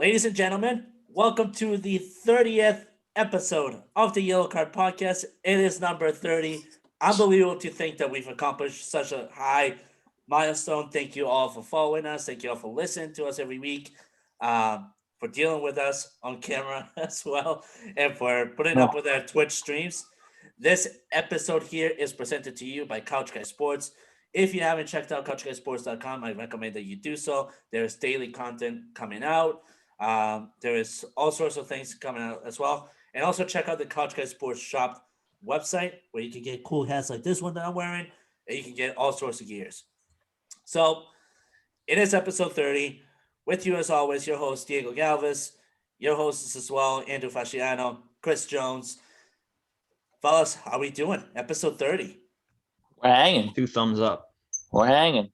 Ladies and gentlemen, welcome to the 30th episode of the Yellow Card Podcast. It is number 30. Unbelievable to think that we've accomplished such a high milestone. Thank you all for following us. Thank you all for listening to us every week, for dealing with us on camera as well, and for putting up with our Twitch streams. This episode here is presented to you by Couch Guy Sports. If you haven't checked out couchguysports.com, I recommend that you do so. There's daily content coming out. There is all sorts of things coming out as well. And also check out the Couch Guy Sports Shop website where you can get cool hats like this one that I'm wearing, and you can get all sorts of gears. So it is episode 30. With you as always, your host, Diego Galvis, your hosts as well, Andrew Fasciano, Chris Jones. Fellas, how we doing? Episode 30. We're hanging. 2 thumbs up. We're hanging.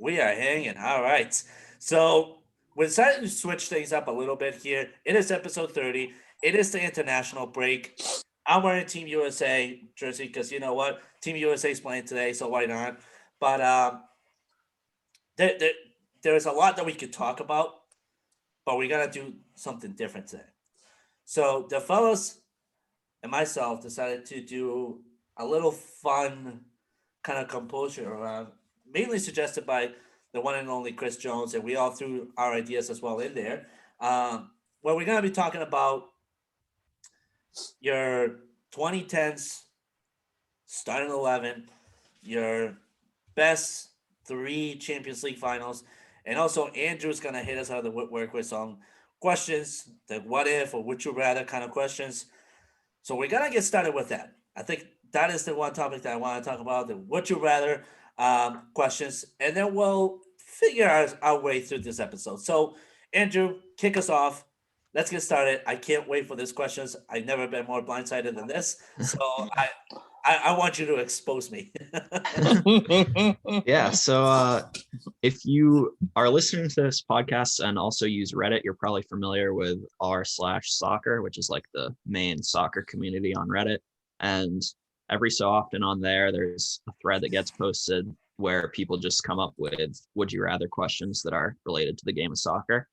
We are hanging. All right. So we're deciding to switch things up a little bit here. It is episode 30. It is the international break. I'm wearing Team USA jersey because you know what? Team USA is playing today, so why not? But there's a lot that we could talk about, but we got to do something different today. So the fellas and myself decided to do a little fun kind of composure around, mainly suggested by the one and only Chris Jones, and we all threw our ideas as well in there. Where we're going to be talking about your 2010s starting 11, your best 3 Champions League finals, and also Andrew's going to hit us out of the woodwork with some questions, the what if or would you rather kind of questions. So we're going to get started with that. I think that is the one topic that I want to talk about, the would you rather questions, and then we'll figure our way through this episode. So, Andrew, kick us off. Let's get started. I can't wait for these questions. I've never been more blindsided than this. So I want you to expose me. Yeah. So if you are listening to this podcast and also use Reddit, you're probably familiar with r/soccer, which is like the main soccer community on Reddit. And every so often on there's a thread that gets posted where people just come up with would you rather questions that are related to the game of soccer.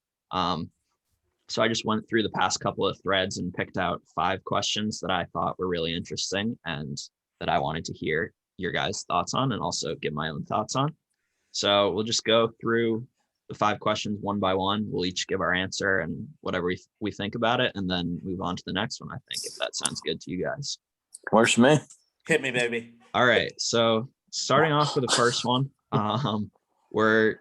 So I just went through the past couple of threads and picked out 5 questions that I thought were really interesting and that I wanted to hear your guys' thoughts on and also give my own thoughts on. So we'll just go through the 5 questions one by one. We'll each give our answer and whatever we think about it, and then move on to the next one, I think, if that sounds good to you guys. Works for me. Hit me, baby. All right. So starting off with the first one, we're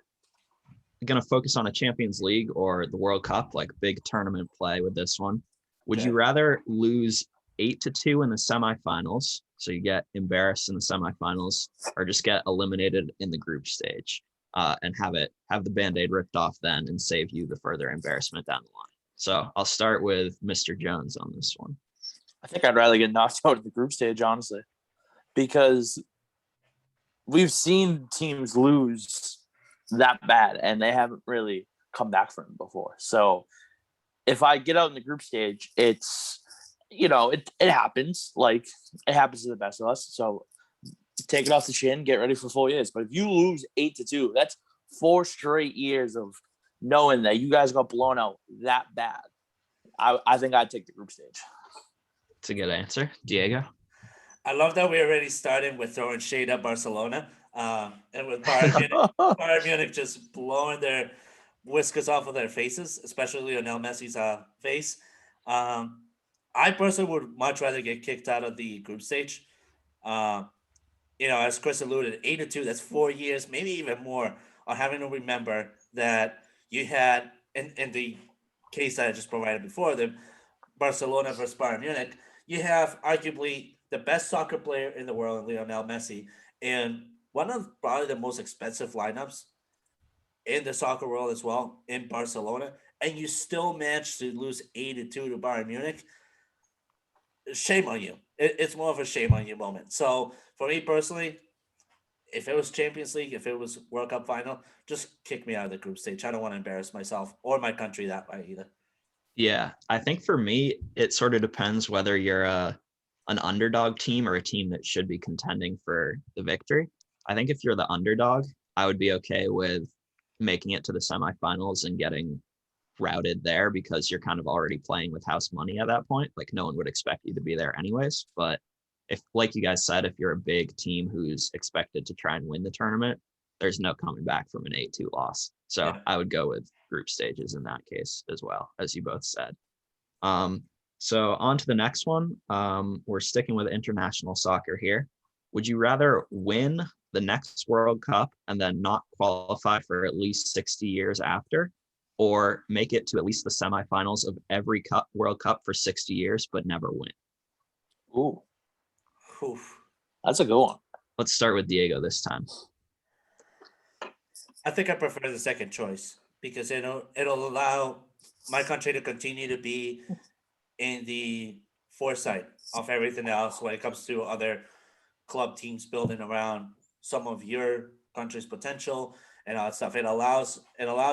going to focus on a Champions League or the World Cup, like big tournament play with this one. Would you rather lose 8-2 in the semifinals, so you get embarrassed in the semifinals, or just get eliminated in the group stage and have the Band-Aid ripped off then and save you the further embarrassment down the line? So I'll start with Mr. Jones on this one. I think I'd rather get knocked out of the group stage, honestly, because we've seen teams lose that bad and they haven't really come back from it before. So if I get out in the group stage, it's, it happens. Like, it happens to the best of us. So take it off the chin, get ready for 4 years. But if you lose 8-2, that's 4 straight years of knowing that you guys got blown out that bad. I think I'd take the group stage. It's a good answer. Diego? I love that we're already starting with throwing shade at Barcelona. And with Bayern Munich just blowing their whiskers off of their faces, especially Lionel Messi's face. I personally would much rather get kicked out of the group stage. As Chris alluded, 8-2, that's 4 years, maybe even more, of having to remember that you had, in the case that I just provided before, the Barcelona versus Bayern Munich, you have arguably the best soccer player in the world, Lionel Messi, and one of probably the most expensive lineups in the soccer world as well in Barcelona, and you still managed to lose 8-2 to Bayern Munich. Shame on you. It's more of a shame on you moment. So for me personally, if it was Champions League, if it was World Cup final, just kick me out of the group stage. I don't want to embarrass myself or my country that way either. Yeah, I think for me, it sort of depends whether you're an underdog team or a team that should be contending for the victory. I think if you're the underdog, I would be okay with making it to the semifinals and getting routed there because you're kind of already playing with house money at that point. Like no one would expect you to be there anyways. But if, like you guys said, if you're a big team who's expected to try and win the tournament, there's no coming back from an 8-2 loss. So Yeah. I would go with group stages in that case as well, as you both said. So on to the next one. We're sticking with international soccer here. Would you rather win the next World Cup and then not qualify for at least 60 years after, or make it to at least the semifinals of every World Cup for 60 years, but never win? Ooh, Oof. that's a good one. Let's start with Diego this time. I think I prefer the second choice because it'll allow my country to continue to be in the foresight of everything else when it comes to other club teams building around some of your country's potential and all that stuff. It allows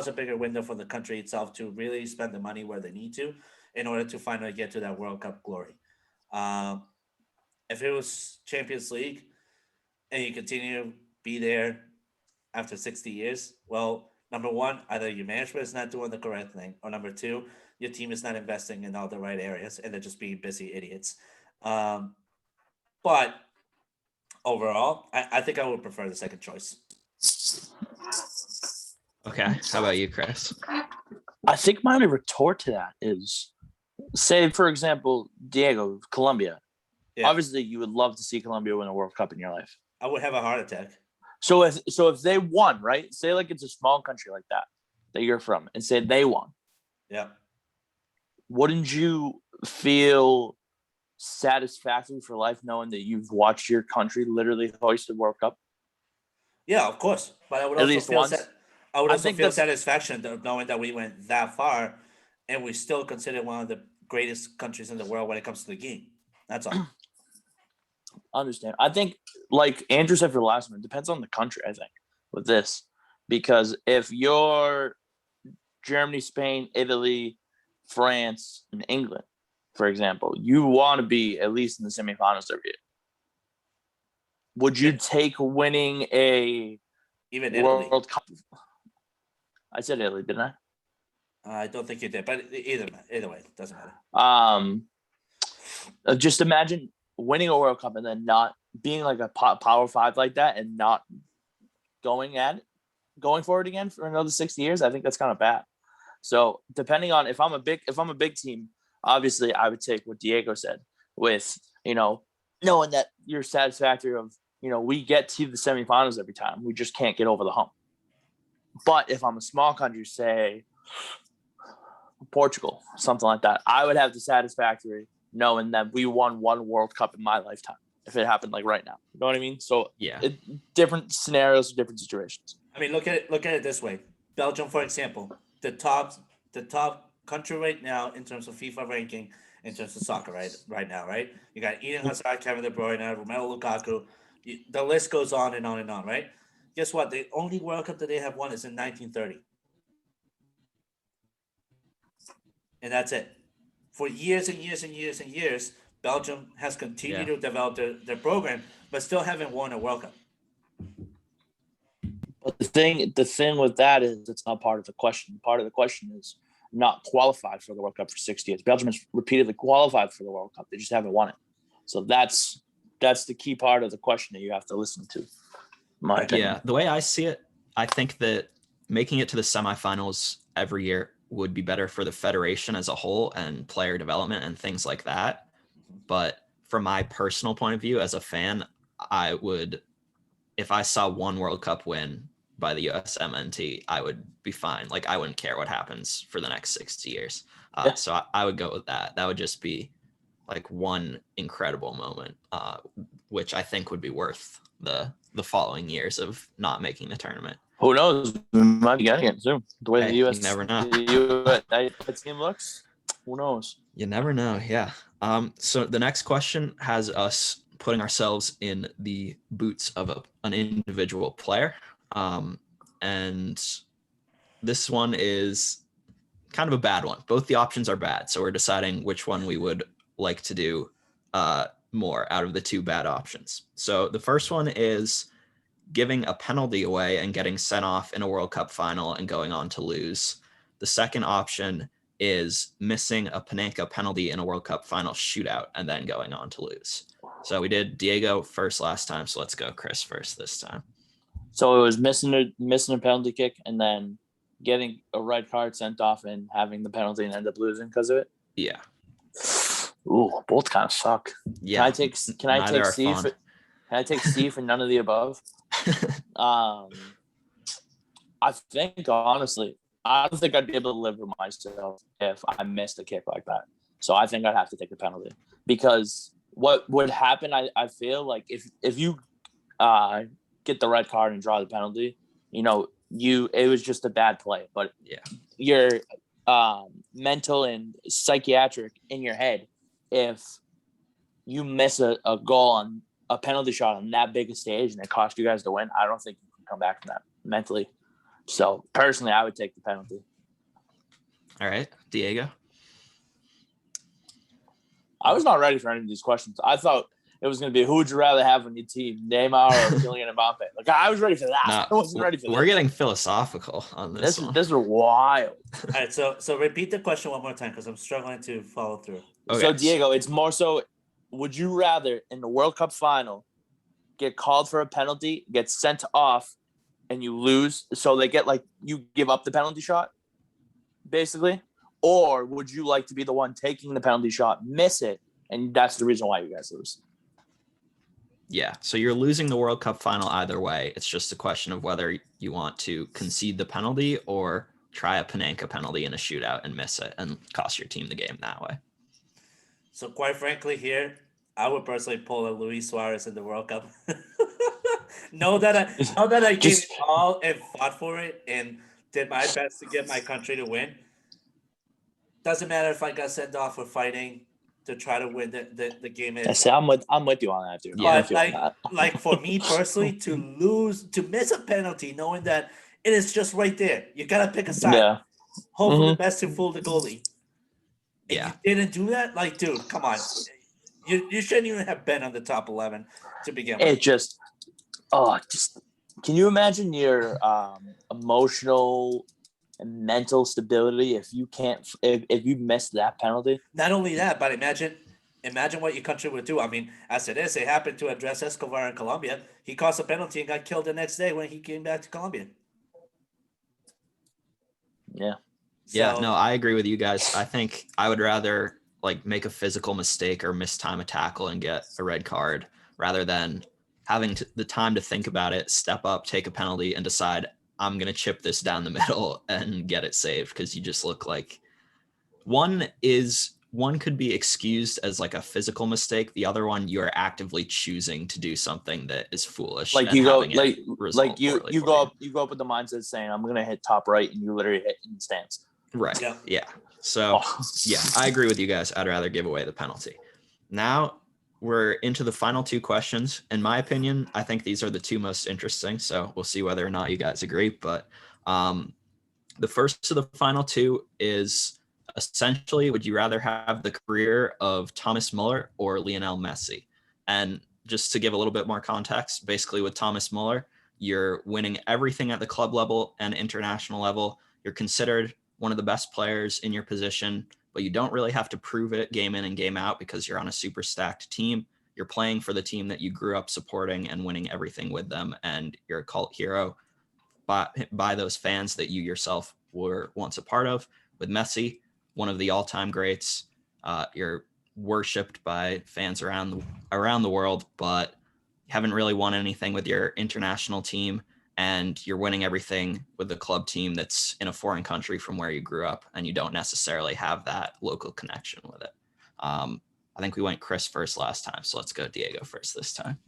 a bigger window for the country itself to really spend the money where they need to in order to finally get to that World Cup glory. If it was Champions League and you continue to be there after 60 years, well, number one, either your management is not doing the correct thing, or number two, your team is not investing in all the right areas and they're just being busy idiots. But overall, I think I would prefer the second choice. Okay. How about you, Chris? I think my only retort to that is, say, for example, Diego, Colombia. Yeah. Obviously, you would love to see Colombia win a World Cup in your life. I would have a heart attack. So if they won, right? Say like it's a small country like that you're from, and say they won. Yeah. Wouldn't you feel satisfactory for life knowing that you've watched your country literally hoist the World Cup? Yeah, of course. But I would At also least feel once. I would I also think feel that's- satisfaction knowing that we went that far and we still consider one of the greatest countries in the world when it comes to the game. That's all. Understand. I think, like Andrew said for the last one, it depends on the country, I think, with this. Because if you're Germany, Spain, Italy, France, and England, for example, you want to be at least in the semifinals every year. Would you take winning a Even Italy. World Cup? I said Italy, didn't I? I don't think you did, but either way, it doesn't matter. Just imagine winning a World Cup and then not being like a Power Five like that and not going for it again for another 60 years. I think that's kind of bad. So depending on if I'm a big team, obviously I would take what Diego said with, knowing that you're satisfactory of, we get to the semifinals every time. We just can't get over the hump. But if I'm a small country, say Portugal, something like that, I would have the satisfactory knowing that we won one World Cup in my lifetime if it happened like right now. You know what I mean? So Yeah. Different scenarios, different situations. I mean, look at it this way. Belgium, for example, the top country right now in terms of FIFA ranking, in terms of soccer, right now, right? You got Eden Hazard, Kevin De Bruyne, Romelu Lukaku. The list goes on and on and on, right? Guess what? The only World Cup that they have won is in 1930. And that's it. For years and years and years and years, Belgium has continued to develop their program, but still haven't won a World Cup. But the thing with that is it's not part of the question. Part of the question is not qualified for the World Cup for 60 years. Belgium has repeatedly qualified for the World Cup. They just haven't won it. So that's the key part of the question that you have to listen to. My opinion. Yeah, the way I see it, I think that making it to the semifinals every year would be better for the federation as a whole and player development and things like that. But from my personal point of view as a fan, I would, if I saw one World Cup win by the USMNT, I would be fine. Like, I wouldn't care what happens for the next 60 years. So I would go with that. That would just be like one incredible moment, which I think would be worth the following years of not making the tournament. Who knows? We might be getting it soon. The way the You US never know. The US team looks, who knows? You never know. Yeah. So the next question has us putting ourselves in the boots of an individual player. And this one is kind of a bad one. Both the options are bad. So we're deciding which one we would like to do more out of the two bad options. So the first one is giving a penalty away and getting sent off in a World Cup final and going on to lose. The second option is missing a Panenka penalty in a World Cup final shootout and then going on to lose. So we did Diego first last time, so let's go Chris first this time. So it was missing a penalty kick and then getting a red card sent off and having the penalty and end up losing because of it. Yeah. Ooh, both kind of suck. Yeah. Can I take C? Fun. Can I take C for none of the above? I think honestly, I don't think I'd be able to live with myself if I missed a kick like that. So I think I'd have to take the penalty because what would happen? I feel like if you get the red card and draw the penalty, it was just a bad play. But yeah, your mental and psychiatric in your head, if you miss a goal on a penalty shot on that big a stage and it cost you guys to win, I don't think you can come back from that mentally. So personally, I would take the penalty. All right, Diego. I was not ready for any of these questions. I thought it was going to be who would you rather have on your team, Neymar or Kylian Mbappe? Like I was ready for that. I wasn't ready for that. We're getting philosophical on this one. This is wild. All right, so repeat the question one more time because I'm struggling to follow through. Okay. So Diego, it's more so: would you rather in the World Cup final get called for a penalty, get sent off, and you lose? So they get you give up the penalty shot, basically. Or would you like to be the one taking the penalty shot, miss it, and that's the reason why you guys lose? Yeah, so you're losing the World Cup final either way. It's just a question of whether you want to concede the penalty or try a Panenka penalty in a shootout and miss it and cost your team the game that way. So quite frankly here, I would personally pull a Luis Suarez in the World Cup. know that I gave it all and fought for it and did my best to get my country to win. Doesn't matter if I got sent off for fighting to try to win the game. I'm with you on that, dude. But like for me personally, to miss a penalty, knowing that it is just right there, you gotta pick a side. Yeah. Hope for the best to fool the goalie. And Yeah. you didn't do that? Like, dude, come on. You shouldn't even have been on the top 11 to begin with. It just can you imagine your emotional and mental stability if you miss that penalty? Not only that, but imagine what your country would do. I mean, as it is, it happened to Andres Escobar in Colombia. He caused a penalty and got killed the next day when he came back to Colombia. Yeah. Yeah, no, I agree with you guys. I think I would rather make a physical mistake or mistime a tackle and get a red card rather than having the time to think about it, step up, take a penalty, and decide I'm going to chip this down the middle and get it saved because you just look like one could be excused as a physical mistake. The other one, you're actively choosing to do something that is foolish. You go up with the mindset saying I'm going to hit top right and you literally hit in the stands. Right. Yeah. So yeah, I agree with you guys. I'd rather give away the penalty. Now we're into the final two questions. In my opinion, I think these are the two most interesting. So we'll see whether or not you guys agree. But the first of the final two is essentially, would you rather have the career of Thomas Muller or Lionel Messi? And just to give a little bit more context, basically with Thomas Muller, you're winning everything at the club level and international level. You're considered one of the best players in your position, but you don't really have to prove it game in and game out because you're on a super stacked team. You're playing for the team that you grew up supporting and winning everything with them. And you're a cult hero by those fans that you yourself were once a part of. With Messi, one of the all-time greats, you're worshipped by fans around the world, but you haven't really won anything with your international team. And you're winning everything with the club team that's in a foreign country from where you grew up, and you don't necessarily have that local connection with it. I think we went Chris first last time, so let's go Diego first this time.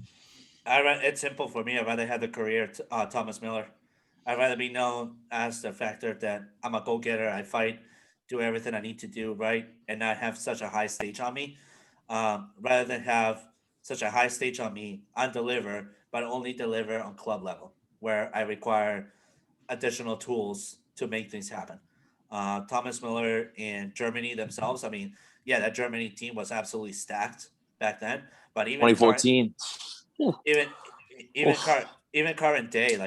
It's simple for me. I'd rather have the career Thomas Muller. I'd rather be known as the factor that I'm a go-getter. I fight, do everything I need to do, right, and not have such a high stage on me. Rather than have such a high stage on me, I deliver, but only deliver on club level, where I require additional tools to make things happen. Thomas Muller in Germany themselves, I mean, yeah, that Germany team was absolutely stacked back then. But even 2014, even current day,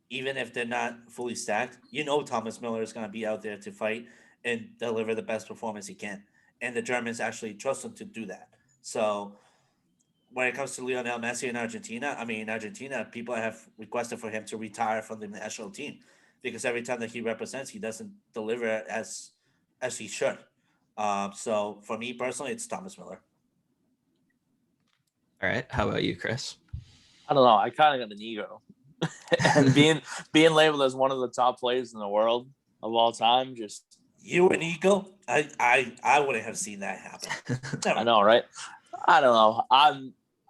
even if they're not fully stacked, Thomas Miller is going to be out there to fight and deliver the best performance he can. And the Germans actually trust him to do that. So when it comes to Lionel Messi in Argentina, I mean, in Argentina, people have requested for him to retire from the national team because every time that he represents, he doesn't deliver as he should. So for me personally, it's Thomas Miller. All right. How about you, Chris? I don't know. I kind of got an ego, and being labeled as one of the top players in the world of all time, just you an ego? I wouldn't have seen that happen. I know, right? I don't know.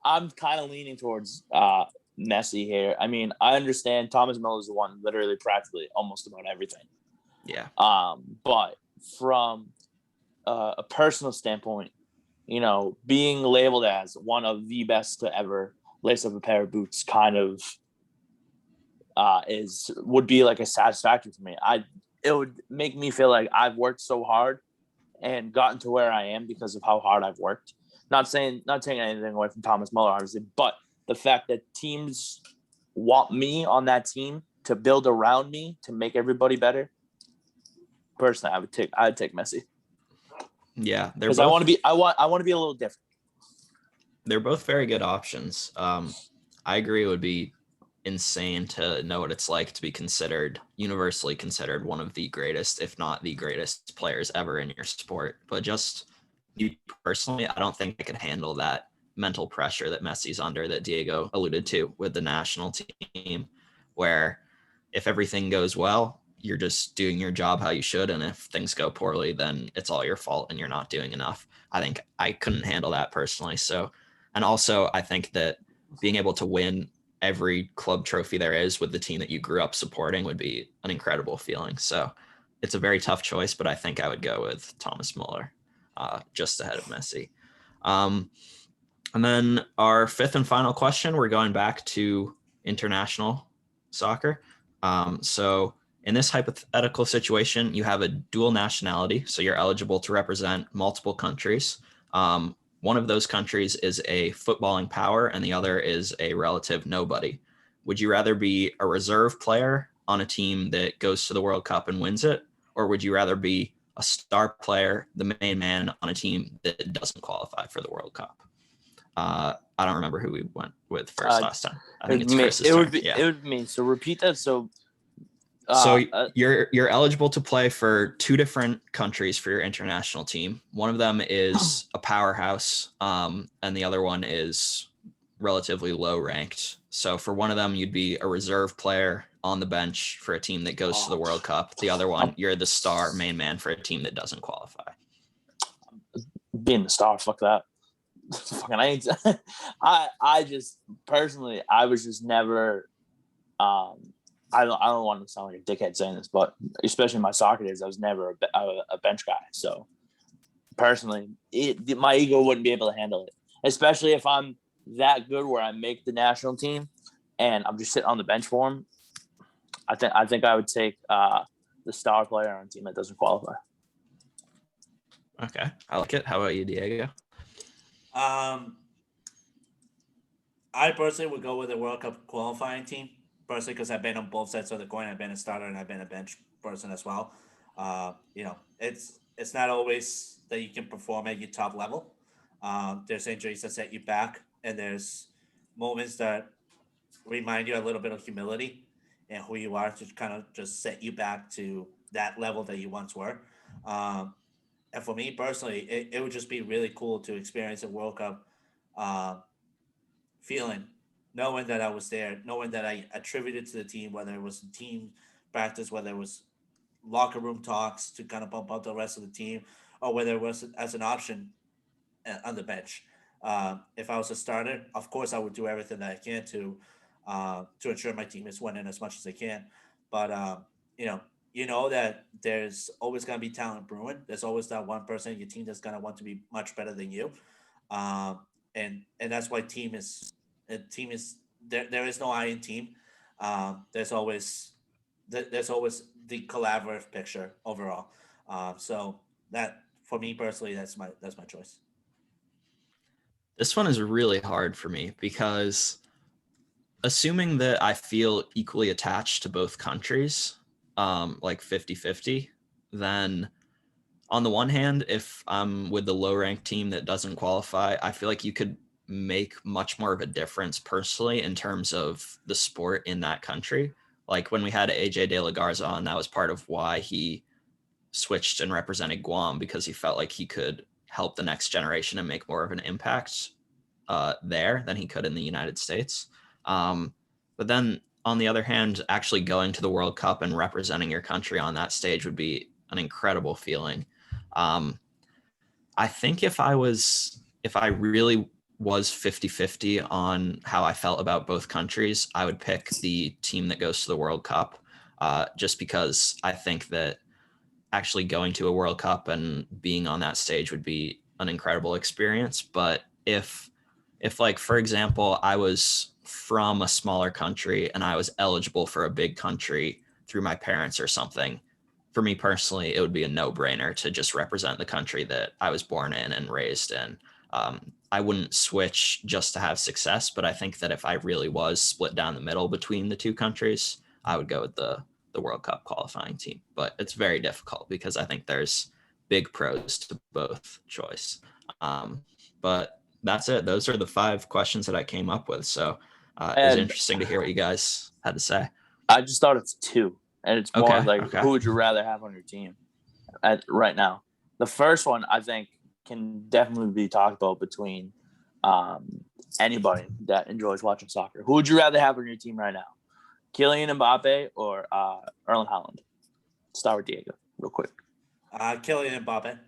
I'm kind of leaning towards Messi here. I mean, I understand Thomas Miller is the one literally practically almost about everything. Yeah. But from a personal standpoint, being labeled as one of the best to ever lace up a pair of boots kind of would be like a satisfaction for me. It would make me feel like I've worked so hard and gotten to where I am because of how hard I've worked. Not taking anything away from Thomas Muller, obviously, but the fact that teams want me on that team to build around me to make everybody better. Personally, I'd take Messi. Yeah, because I want to be a little different. They're both very good options. I agree it would be insane to know what it's like to be universally considered one of the greatest, if not the greatest players ever in your sport. But just me personally, I don't think I could handle that mental pressure that Messi's under, that Diego alluded to with the national team, where if everything goes well, you're just doing your job how you should. And if things go poorly, then it's all your fault and you're not doing enough. I think I couldn't handle that personally. So, and also I think that being able to win every club trophy there is with the team that you grew up supporting would be an incredible feeling. So it's a very tough choice, but I think I would go with Thomas Muller just ahead of Messi. And then our fifth and final question, we're going back to international soccer. So in this hypothetical situation, you have a dual nationality, so you're eligible to represent multiple countries. One of those countries is a footballing power and the other is a relative nobody. Would you rather be a reserve player on a team that goes to the World Cup and wins it? Or would you rather be a star player, the main man on a team that doesn't qualify for the World Cup? I don't remember who we went with first last time. I think it's Chris's turn. It would be me. So repeat that. So you're eligible to play for two different countries for your international team. One of them is a powerhouse, and the other one is relatively low ranked. So for one of them, you'd be a reserve player on the bench for a team that goes to the World Cup. The other one, you're the star main man for a team that doesn't qualify. Being the star, fuck that. I just personally, I was just never. I don't want to sound like a dickhead saying this, but especially in my soccer days, I was never a bench guy. So personally, my ego wouldn't be able to handle it, especially if I'm that good where I make the national team and I'm just sitting on the bench for him. I think I would take the star player on a team that doesn't qualify. Okay, I like it. How about you, Diego? I personally would go with a World Cup qualifying team, personally, because I've been on both sides of the coin. I've been a starter and I've been a bench person as well. It's not always that you can perform at your top level. There's injuries that set you back, and there's moments that remind you a little bit of humility and who you are to kind of just set you back to that level that you once were. And for me personally, it would just be really cool to experience a World Cup feeling, knowing that I was there, knowing that I attributed to the team, whether it was team practice, whether it was locker room talks to kind of bump up the rest of the team, or whether it was as an option on the bench. If I was a starter, of course, I would do everything that I can to ensure my team is winning as much as they can. But you know that there's always going to be talent brewing. There's always that one person in your team that's going to want to be much better than you, and that's why team is there. There is no I in team. There's always the collaborative picture overall. So that for me personally, that's my choice. This one is really hard for me because assuming that I feel equally attached to both countries, like 50-50, then on the one hand, if I'm with the low-ranked team that doesn't qualify, I feel like you could make much more of a difference personally in terms of the sport in that country. Like when we had AJ De La Garza on, that was part of why he switched and represented Guam, because he felt like he could help the next generation and make more of an impact there than he could in the United States. But then on the other hand, actually going to the World Cup and representing your country on that stage would be an incredible feeling. I think if I really was 50-50 on how I felt about both countries, I would pick the team that goes to the World Cup, just because I think that actually going to a World Cup and being on that stage would be an incredible experience. But if like, for example, I was from a smaller country and I was eligible for a big country through my parents or something, for me personally, it would be a no-brainer to just represent the country that I was born in and raised in. I wouldn't switch just to have success, but I think that if I really was split down the middle between the two countries, I would go with the World Cup qualifying team. But it's very difficult because I think there's big pros to both choice. But that's it. Those are the 5 questions that I came up with. So it's interesting to hear what you guys had to say. I just thought it's 2. And it's more Okay. Who would you rather have on your team right now? The first one, I think, can definitely be talked about between anybody that enjoys watching soccer. Who would you rather have on your team right now? Kylian Mbappe or Erling Haaland? Start with Diego real quick. Kylian Mbappe.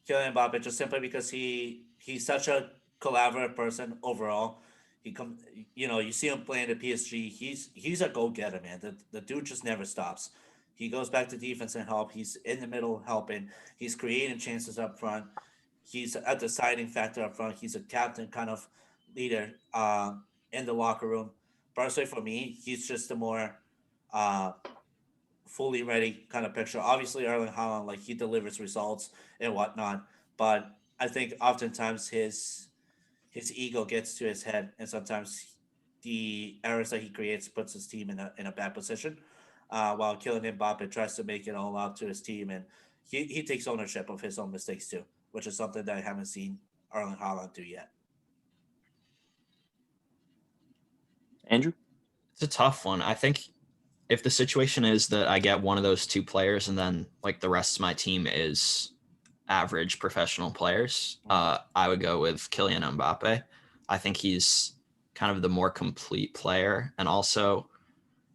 Kylian Mbappe, just simply because he's such a collaborative person overall. You see him playing at PSG. He's a go-getter, man. The dude just never stops. He goes back to defense and help. He's in the middle helping. He's creating chances up front. He's a deciding factor up front. He's a captain kind of leader in the locker room. Personally, for me, he's just a more fully ready kind of picture. Obviously, Erling Haaland, like, he delivers results and whatnot, but I think oftentimes his ego gets to his head, and sometimes the errors that he creates puts his team in a bad position. While Kylian Mbappe tries to make it all out to his team, and he takes ownership of his own mistakes too, which is something that I haven't seen Erling Haaland do yet. Andrew? It's a tough one. I think if the situation is that I get one of those 2 players and then like the rest of my team is average professional players, I would go with Kylian Mbappe. I think he's kind of the more complete player, and also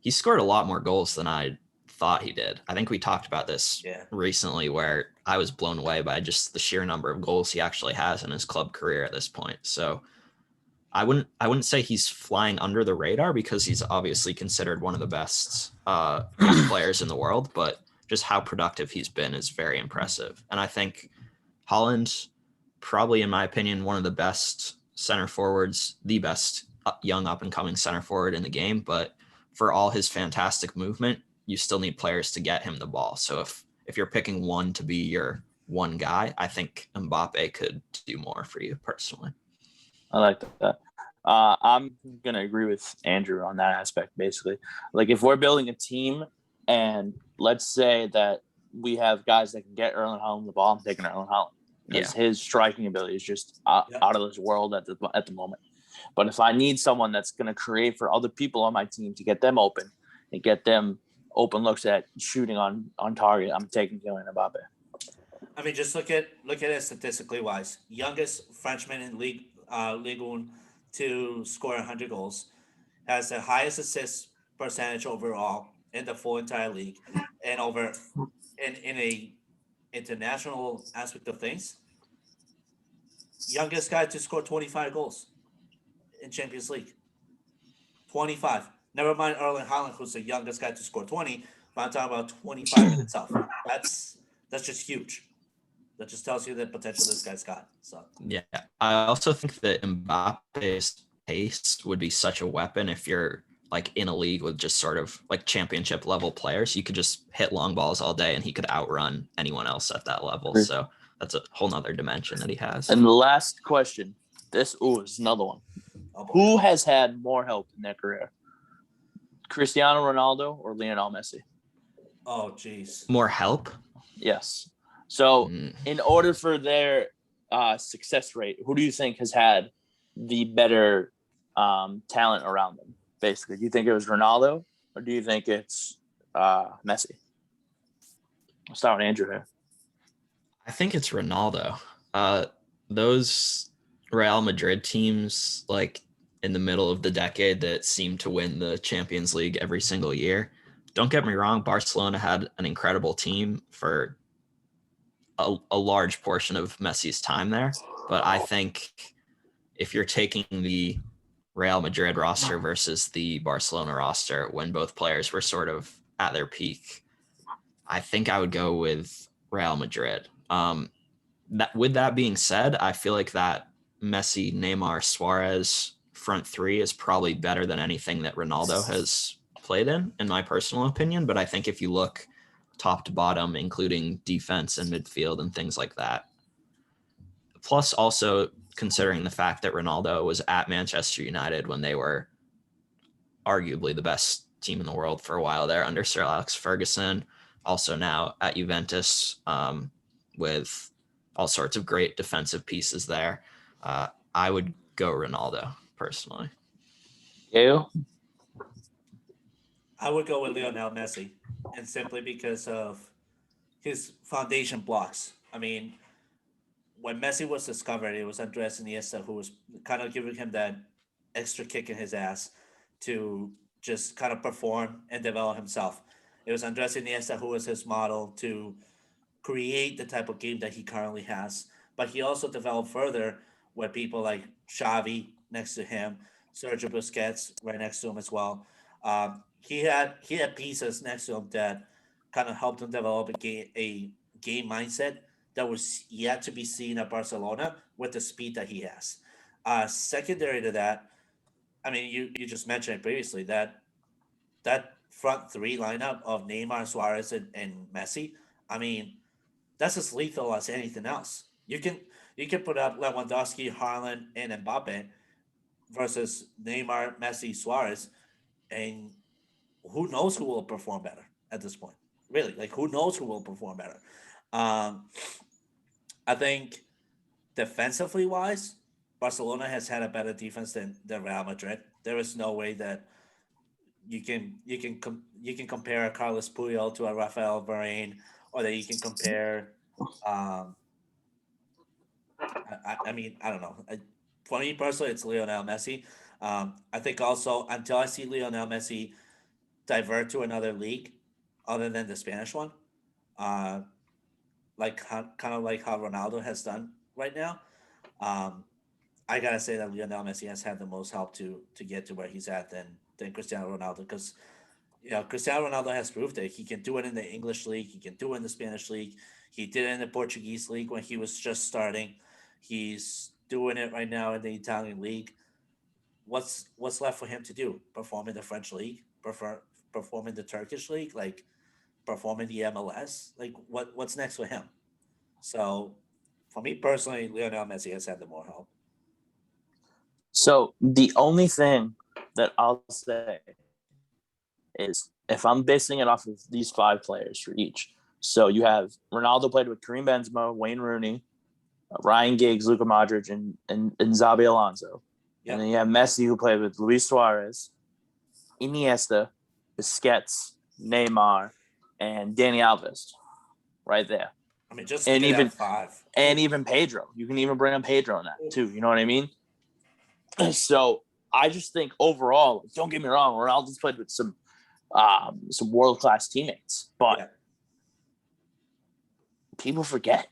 he scored a lot more goals than I thought he did. I think we talked about this recently, where I was blown away by just the sheer number of goals he actually has in his club career at this point. So I wouldn't say he's flying under the radar, because he's obviously considered one of the best youth players in the world, but just how productive he's been is very impressive. And I think Haaland, probably in my opinion, one of the best center forwards, the best young up and coming center forward in the game. But for all his fantastic movement, you still need players to get him the ball. So if you're picking one to be your one guy, I think Mbappe could do more for you personally. I like that. I'm going to agree with Andrew on that aspect, basically. Like, if we're building a team and let's say that we have guys that can get Erling Haaland the ball, I'm taking Erling Haaland. Because his striking ability is just out of this world at the moment. But if I need someone that's going to create for other people on my team to get them open and get them open looks at shooting on target, I'm taking Kylian Mbappe. I mean, just look at it statistically wise. Youngest Frenchman in Ligue 1 to score 100 goals, has the highest assist percentage overall in the full entire league, and in a international aspect of things, youngest guy to score 25 goals in Champions League. 25. Never mind Erling Haaland, who's the youngest guy to score 20, but I'm talking about 25 in itself. That's just huge. That just tells you the potential this guy's got. So yeah, I also think that Mbappe's pace would be such a weapon if you're like in a league with just sort of like championship level players. You could just hit long balls all day and he could outrun anyone else at that level. So that's a whole nother dimension that he has. And the last question, this is another one. Oh, boy. Who has had more help in their career? Cristiano Ronaldo or Lionel Messi? Oh, jeez. More help? Yes. So, in order for their success rate, who do you think has had the better talent around them? Basically, do you think it was Ronaldo or do you think it's Messi? I'll start with Andrew here. I think it's Ronaldo. Those Real Madrid teams, like in the middle of the decade, that seemed to win the Champions League every single year. Don't get me wrong, Barcelona had an incredible team for a large portion of Messi's time there. But I think if you're taking the Real Madrid roster versus the Barcelona roster when both players were sort of at their peak, I think I would go with Real Madrid. With that being said, I feel like that Messi, Neymar, Suarez front three is probably better than anything that Ronaldo has played in my personal opinion. But I think if you look top to bottom, including defense and midfield and things like that, plus also considering the fact that Ronaldo was at Manchester United when they were arguably the best team in the world for a while there under Sir Alex Ferguson, also now at Juventus with all sorts of great defensive pieces there. I would go Ronaldo personally. You? I would go with Lionel Messi, and simply because of his foundation blocks. I mean, when Messi was discovered, it was Andres Iniesta who was kind of giving him that extra kick in his ass to just kind of perform and develop himself. It was Andres Iniesta who was his model to create the type of game that he currently has. But he also developed further with people like Xavi next to him, Sergio Busquets right next to him as well. He had pieces next to him that kind of helped him develop a game mindset that was yet to be seen at Barcelona with the speed that he has. Secondary to that, I mean, you just mentioned it previously that front three lineup of Neymar, Suarez, and Messi. I mean, that's as lethal as anything else. You can put up Lewandowski, Haaland, and Mbappe versus Neymar, Messi, Suarez, and who knows who will perform better at this point? Really, like who knows who will perform better? Um, I think defensively wise, Barcelona has had a better defense than Real Madrid. There is no way that you can compare a Carlos Puyol to a Rafael Varane, or that you can compare. Um, I mean, I don't know. For me personally, it's Lionel Messi. I think also until I see Lionel Messi divert to another league other than the Spanish one, uh, kind of like how Ronaldo has done right now. Um, I gotta say that Lionel Messi has had the most help to get to where he's at than Cristiano Ronaldo, because Cristiano Ronaldo has proved that he can do it in the English league, he can do it in the Spanish league, he did it in the Portuguese league when he was just starting. He's doing it right now in the Italian league. What's left for him to do? Perform in the French league? Perform in the Turkish league? Like perform in the MLS? Like what's next for him? So for me personally, Lionel Messi has had the more help. So the only thing that I'll say is if I'm basing it off of these five players for each. So you have Ronaldo played with Karim Benzema, Wayne Rooney, Ryan Giggs, Luka Modric, and Xabi Alonso. Yep. And then you have Messi, who played with Luis Suarez, Iniesta, Busquets, Neymar, and Dani Alves, right there. I mean, just and even five, and even Pedro. You can even bring in Pedro in that too. You know what I mean? So I just think overall, don't get me wrong, Ronaldo's played with some world class teammates, but people forget.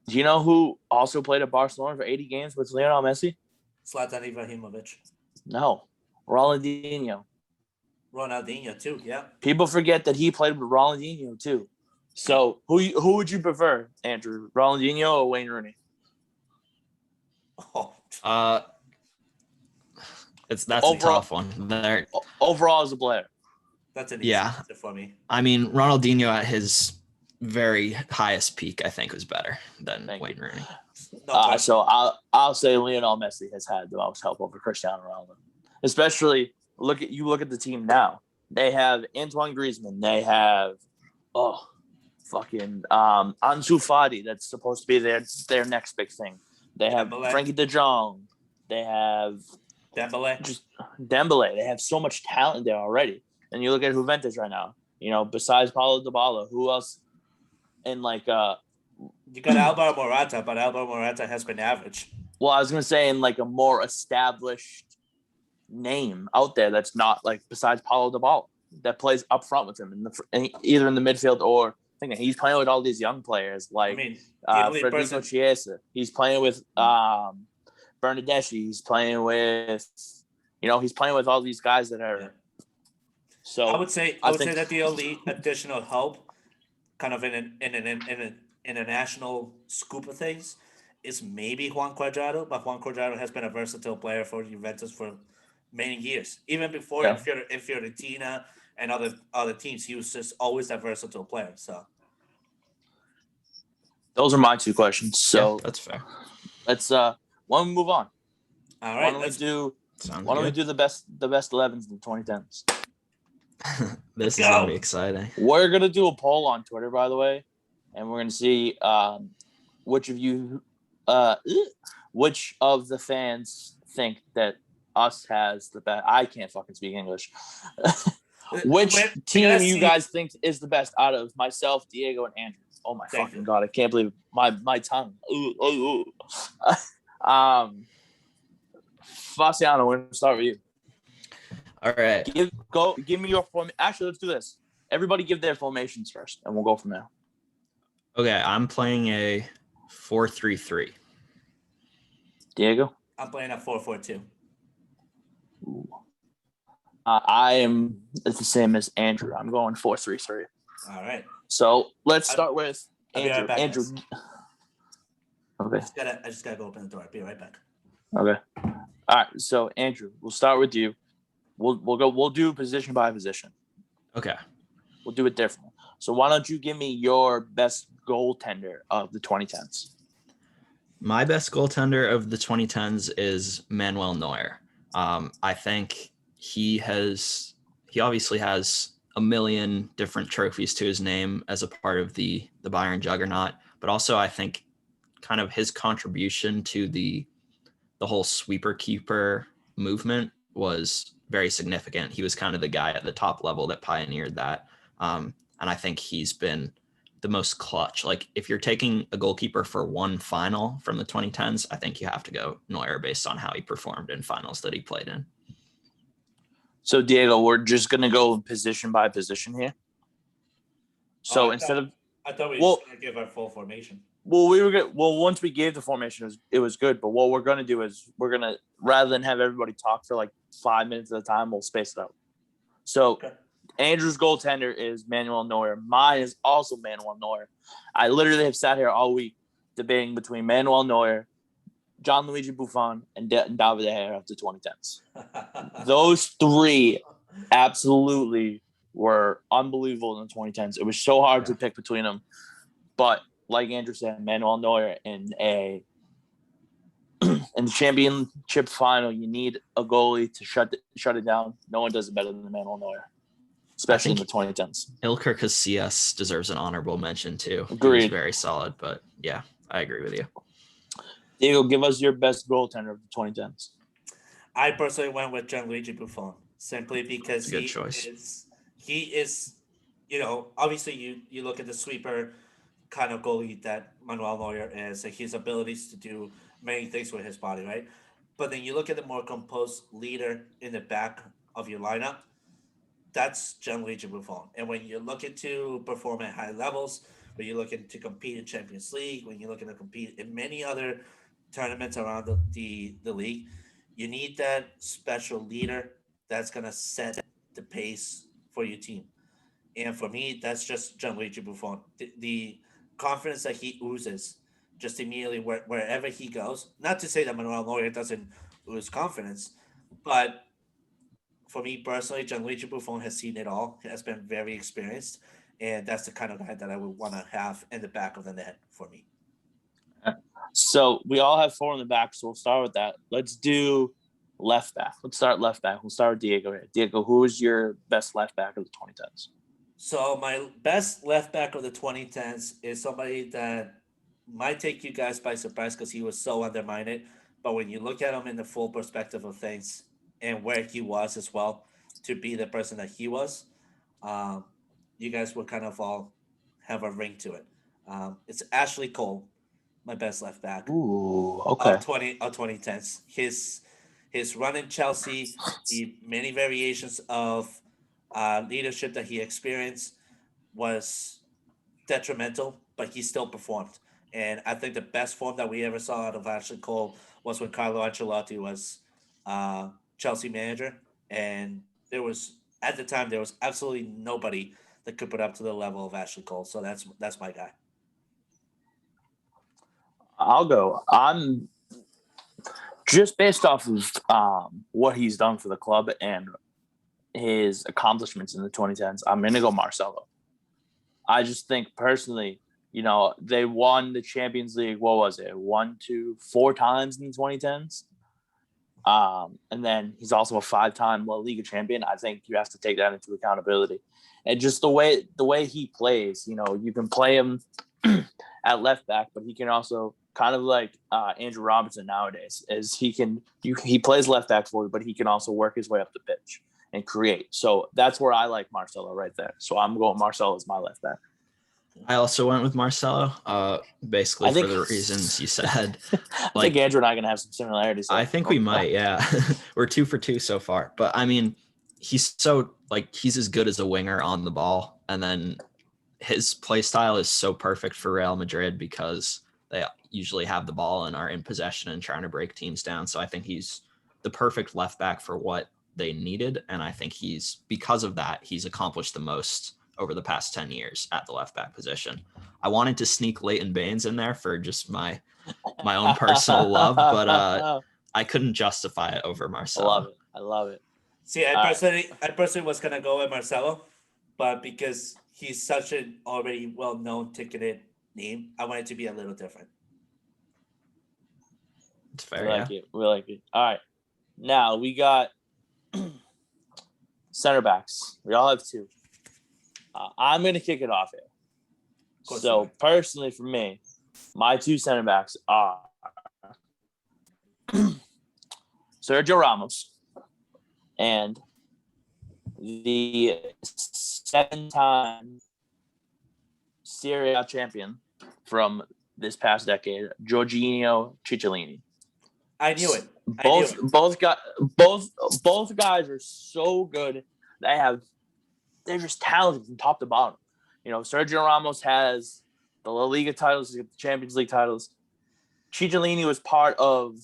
Do you know who also played at Barcelona for 80 games with Lionel Messi? Zlatan Ibrahimovic. No, Ronaldinho. Ronaldinho too, yeah. People forget that he played with Ronaldinho too. So who would you prefer, Andrew? Ronaldinho or Wayne Rooney? Oh. That's overall, a tough one. Overall as a player. That's an easy answer for me. I mean, Ronaldinho at his very highest peak, I think, was better than Wayne Rooney. No question. So I'll say Lionel Messi has had the most help over Cristiano Ronaldo. Especially look at the team now. They have Antoine Griezmann. They have fucking Ansu Fati. That's supposed to be their next big thing. They have Dembele. Frankie De Jong. They have Dembele. just Dembele. They have so much talent there already. And you look at Juventus right now. Besides Paulo Dybala, who else? And You got Alvaro Morata, but Alvaro Morata has been average. well, I was gonna say in a more established name out there that's not besides Paulo Dybala that plays up front with him either in the midfield or thinking he's playing with all these young players Federico Chiesa. He's playing with Bernardeschi. He's playing with he's playing with all these guys that are. Yeah. So I would say that the only additional help, kind of in a national scoop of things, is maybe Juan Cuadrado. But Juan Cuadrado has been a versatile player for Juventus for many years. Even before in Fiorentina and other teams, he was just always that versatile player. So those are my two questions. So that's fair. Let's why don't we move on? All right. Why don't we do the best 11s in the 2010s? This is gonna be exciting. We're gonna do a poll on Twitter, by the way, and we're gonna see which of the fans think that us has the best. I can't fucking speak English. Which team you guys think is the best out of myself, Diego, and Andrew? Oh my fucking god! I can't believe my tongue. Faciano, we're gonna start with you. All right. Give me your form. Actually, let's do this. Everybody give their formations first, and we'll go from there. Okay, I'm playing a 4-3-3. Diego? I'm playing a 4-4-2. I am the same as Andrew. I'm going 4-3-3. All right. So let's start with Andrew. Right back, Andrew. Okay. I just gotta go open the door. I'll be right back. Okay. All right. So Andrew, we'll start with you. We'll do position by position. Okay. We'll do it differently. So why don't you give me your best goaltender of the 2010s? My best goaltender of the 2010s is Manuel Neuer. I think he obviously has a million different trophies to his name as a part of the Bayern juggernaut, but also I think kind of his contribution to the whole sweeper keeper movement was very significant. He was kind of the guy at the top level that pioneered that. And I think he's been the most clutch. Like if you're taking a goalkeeper for one final from the 2010s, I think you have to go Neuer based on how he performed in finals that he played in. So Diego, we're just going to go position by position here. So I thought we were just going to give our full formation. Well, once we gave the formation, it was good. But what we're going to do is rather than have everybody talk for 5 minutes at a time, we'll space it out. So Andrew's goaltender is Manuel Neuer. Mine is also Manuel Neuer. I literally have sat here all week debating between Manuel Neuer, Gianluigi Buffon, and David De Gea of the 2010s. Those three absolutely were unbelievable in the 2010s. It was so hard to pick between them. But like Andrew said, Manuel Neuer in the championship final, you need a goalie to shut it down. No one does it better than Manuel Neuer, especially in the 2010s. Ilker Casillas deserves an honorable mention too. Agreed. He was very solid, but yeah, I agree with you. Diego, give us your best goaltender of the 2010s. I personally went with Gianluigi Buffon simply because he is, obviously you look at the sweeper kind of goalie that Manuel Neuer is, and his abilities to do many things with his body, right? But then you look at the more composed leader in the back of your lineup, that's Gianluigi Buffon. And when you're looking to perform at high levels, when you're looking to compete in Champions League, when you're looking to compete in many other tournaments around the league, you need that special leader that's going to set the pace for your team. And for me, that's just Gianluigi Buffon. The confidence that he oozes just immediately wherever he goes. Not to say that Manuel Neuer doesn't ooze confidence, but for me personally, Gianluigi Buffon has seen it all. He has been very experienced, and that's the kind of guy that I would want to have in the back of the net for me. So we all have 4 in the back, so we'll start with that. Let's do left back. Let's start left back. We'll start with Diego here. Diego, who is your best left back of the 2010s? So my best left back of the 2010s is somebody that might take you guys by surprise because he was so undermined. But when you look at him in the full perspective of things and where he was as well, to be the person that he was, you guys will kind of all have a ring to it. It's Ashley Cole, my best left back Ooh, okay. of 2010s. His run in Chelsea, the many variations of leadership that he experienced was detrimental, but he still performed. And I think the best form that we ever saw out of Ashley Cole was when Carlo Ancelotti was Chelsea manager, and at the time there was absolutely nobody that could put up to the level of Ashley Cole. So that's my guy. I'll go. I'm just based off of what he's done for the club and his accomplishments in the 2010s. I'm going to go Marcelo. I just think personally, they won the Champions League. What was it? 1, 2, 4 times in the 2010s. And then he's also a 5-time La Liga champion. I think you have to take that into accountability. And just the way he plays, you can play him at left back, but he can also kind of like Andrew Robertson nowadays, is he plays left back for you, but he can also work his way up the pitch and create. So that's where I like Marcelo right there. So I'm going Marcelo as my left back. I also went with Marcelo, basically for the reasons you said. I think Andrew and I are going to have some similarities. I think we might, yeah. We're 2 for 2 so far. But, I mean, he's as good as a winger on the ball. And then his play style is so perfect for Real Madrid because they usually have the ball and are in possession and trying to break teams down. So I think he's the perfect left back for what they needed. And I think because of that, he's accomplished the most over the past 10 years at the left back position. I wanted to sneak Leighton Baines in there for just my own personal love, but I couldn't justify it over Marcelo. I love it. See, I personally was gonna go with Marcelo, but because he's such an already well-known ticketed name, I want it to be a little different. It's fair. We like it. All right, now we got center backs. We all have 2. I'm going to kick it off here. So, personally for me, my 2 center backs are Sergio Ramos and the 7-time Serie A champion from this past decade, Jorginho Cicciolini. I knew it. Both guys are so good. They're just talented from top to bottom. Sergio Ramos has the La Liga titles, the Champions League titles. Cicciolini was part of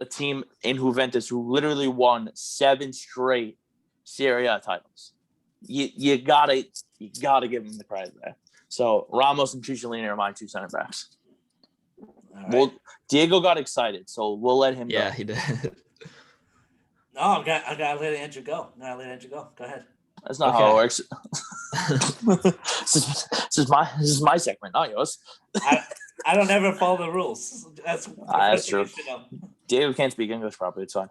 a team in Juventus who literally won 7 straight Serie A titles. You gotta give him the credit there. So Ramos and Cicciolini are my 2 center backs. Right. Well, Diego got excited, so we'll let him go. Yeah, he did. No, I gotta let Andrew go. Go ahead. That's not how it works. This is my segment, not yours. I don't ever follow the rules. That's true. Diego can't speak English properly. It's fine.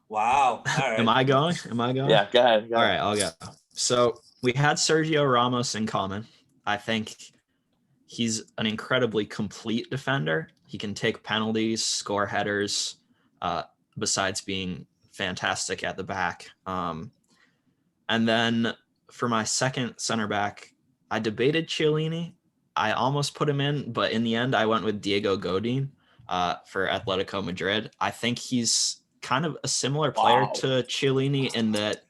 Wow. All right. Am I going? Yeah, go ahead. All right, I'll go. So we had Sergio Ramos in common. I think he's an incredibly complete defender. He can take penalties, score headers, besides being fantastic at the back. And then for my second center back, I debated Chiellini. I almost put him in, but in the end, I went with Diego Godin for Atletico Madrid. I think he's kind of a similar player to Chiellini in that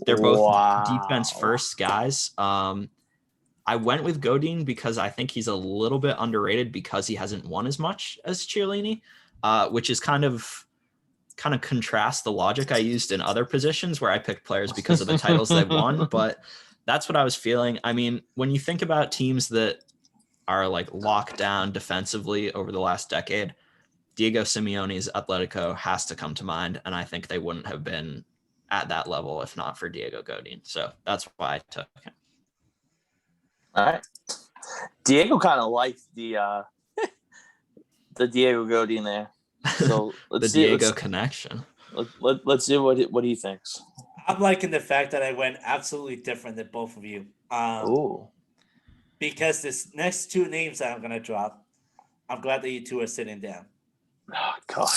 they're both defense first guys. I went with Godin because I think he's a little bit underrated because he hasn't won as much as Chiellini, which is kind of contrast the logic I used in other positions where I picked players because of the titles they've won. But that's what I was feeling. I mean, when you think about teams that are like locked down defensively over the last decade, Diego Simeone's Atletico has to come to mind. And I think they wouldn't have been at that level if not for Diego Godin. So that's why I took him. All right. Diego kind of liked the the Diego Godin there. So The let's see. Diego connection. Let's see what he thinks. I'm liking the fact that I went absolutely different than both of you. Oh, Because this next two names that I'm gonna drop, I'm glad that you two are sitting down. God.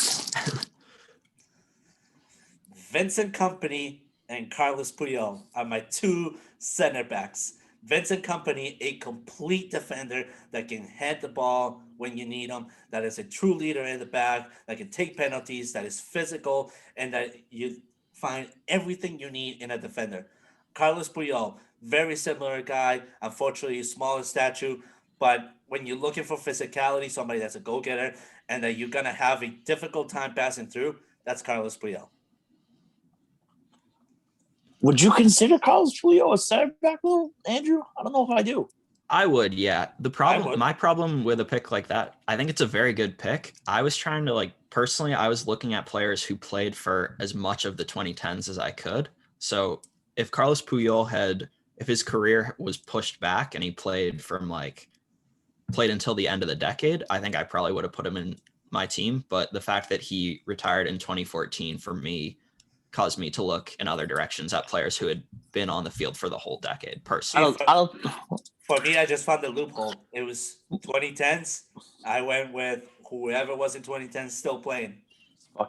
Vincent Kompany and Carlos Puyol are my two center backs. Vincent Kompany, a complete defender that can head the ball when you need him, that is a true leader in the back, that can take penalties, that is physical, and that you find everything you need in a defender. Carlos Puyol, very similar guy, unfortunately small in stature, but when you're looking for physicality, somebody that's a go-getter, and that you're going to have a difficult time passing through, that's Carlos Puyol. Would you consider Carlos Puyol a center back, Andrew? I don't know if I do. I would, yeah. My problem with a pick like that, I think it's a very good pick. I was trying to personally, I was looking at players who played for as much of the 2010s as I could. So if Carlos Puyol if his career was pushed back and he played until the end of the decade, I think I probably would have put him in my team. But the fact that he retired in 2014 for me caused me to look in other directions at players who had been on the field for the whole decade personally. For me, I just found the loophole. It was 2010s. I went with whoever was in 2010s still playing.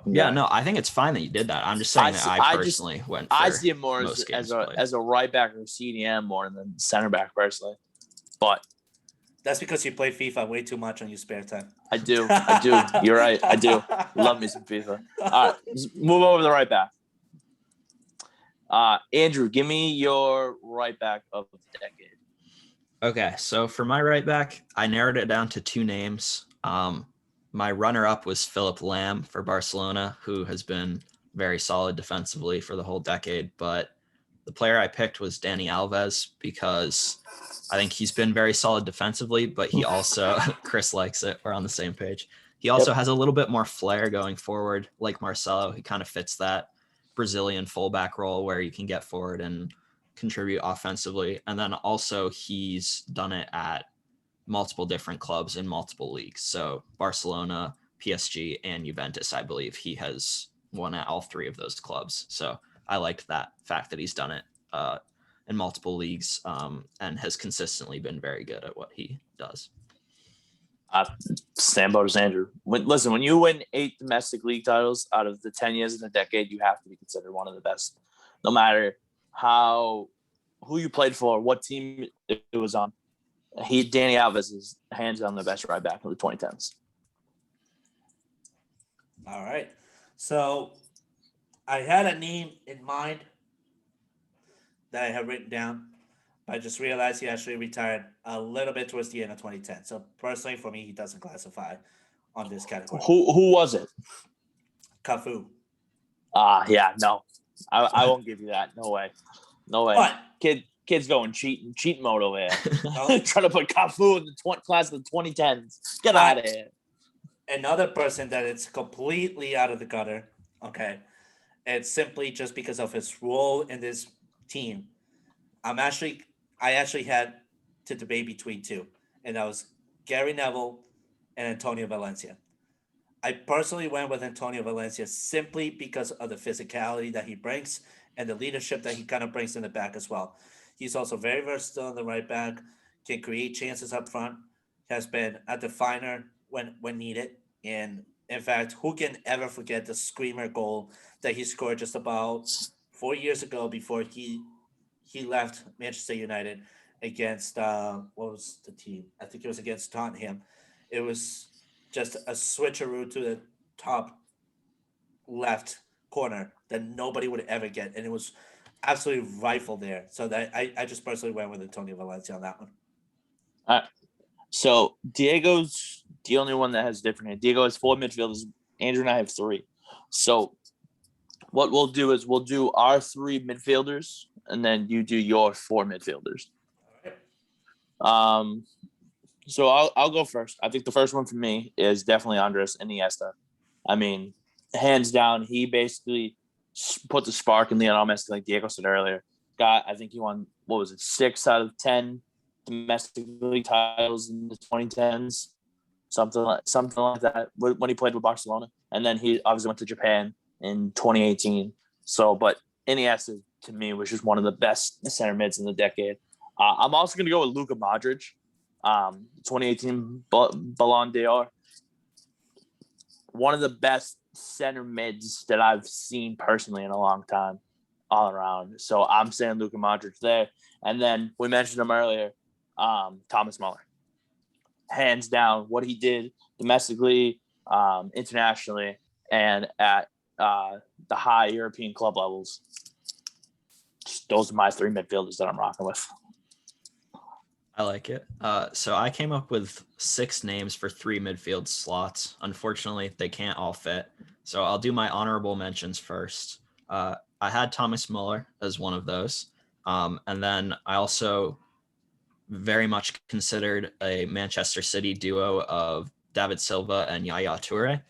Yeah, no, I think it's fine that you did that. I'm just saying I personally went for I see him more as a right back or CDM more than center back personally. But that's because you play FIFA way too much on your spare time. I do. You're right. I do. Love me some FIFA. All right, let's move over to the right back. Andrew, give me your right back of the decade. Okay, so for my right back, I narrowed it down to two names. My runner-up was Philipp Lahm for Barcelona, who has been very solid defensively for the whole decade. But the player I picked was Dani Alves because I think he's been very solid defensively, but he also, Chris likes it, we're on the same page. He also has a little bit more flair going forward, like Marcelo. He kind of fits that Brazilian fullback role where you can get forward and contribute offensively. And then also he's done it at multiple different clubs in multiple leagues. So Barcelona, PSG, and Juventus, I believe he has won at all three of those clubs. So I liked that fact that he's done it in multiple leagues and has consistently been very good at what he does. Same boat as Andrew. When you win 8 domestic league titles out of the 10 years in a decade, you have to be considered one of the best, no matter who you played for, what team it was on. Dani Alves is hands down the best right back in the 2010s. All right. So I had a name in mind that I had written down, but I just realized he actually retired a little bit towards the end of 2010. So personally, for me, he doesn't classify on this category. Who was it? Cafu. Yeah, no. I won't give you that. No way. What? Kid's going cheat mode over here. Trying to put Cafu in the class of the 2010s. Get out of here. Another person that it's completely out of the gutter. Okay. It's simply just because of his role in this team. I actually had to debate between two, and that was Gary Neville and Antonio Valencia. I personally went with Antonio Valencia simply because of the physicality that he brings and the leadership that he kind of brings in the back as well. He's also very versatile on the right back, can create chances up front, has been a definer when needed. And in fact, who can ever forget the screamer goal that he scored just about 4 years ago before he left Manchester United against what was the team? I think it was against Tottenham. It was just a switcheroo to the top left corner that nobody would ever get, and it was absolutely rifled there. So that I just personally went with Antonio Valencia on that one. So Diego's the only one that has different. Diego has 4 midfielders. Andrew and I have 3. So what we'll do is we'll do our 3 midfielders, and then you do your 4 midfielders. All right. So I'll go first. I think the first one for me is definitely Andres Iniesta. I mean, hands down, he basically put the spark in Lionel Messi, like Diego said earlier. I think he won, 6 out of 10 domestic league titles in the 2010s. something like that when he played with Barcelona, and then he obviously went to Japan in 2018. So, but Iniesta to me was just one of the best center mids in the decade. I'm also going to go with Luka Modric, 2018 Ballon d'Or. One of the best center mids that I've seen personally in a long time, all around. So I'm saying Luka Modric there. And then we mentioned him earlier, Thomas Muller. Hands down, what he did domestically, internationally, and at the high European club levels. Those are my three midfielders that I'm rocking with. I like it. So I came up with 6 names for 3 midfield slots. Unfortunately, they can't all fit. So I'll do my honorable mentions first. I had Thomas Muller as one of those. And then I also very much considered a Manchester City duo of David Silva and Yaya Toure.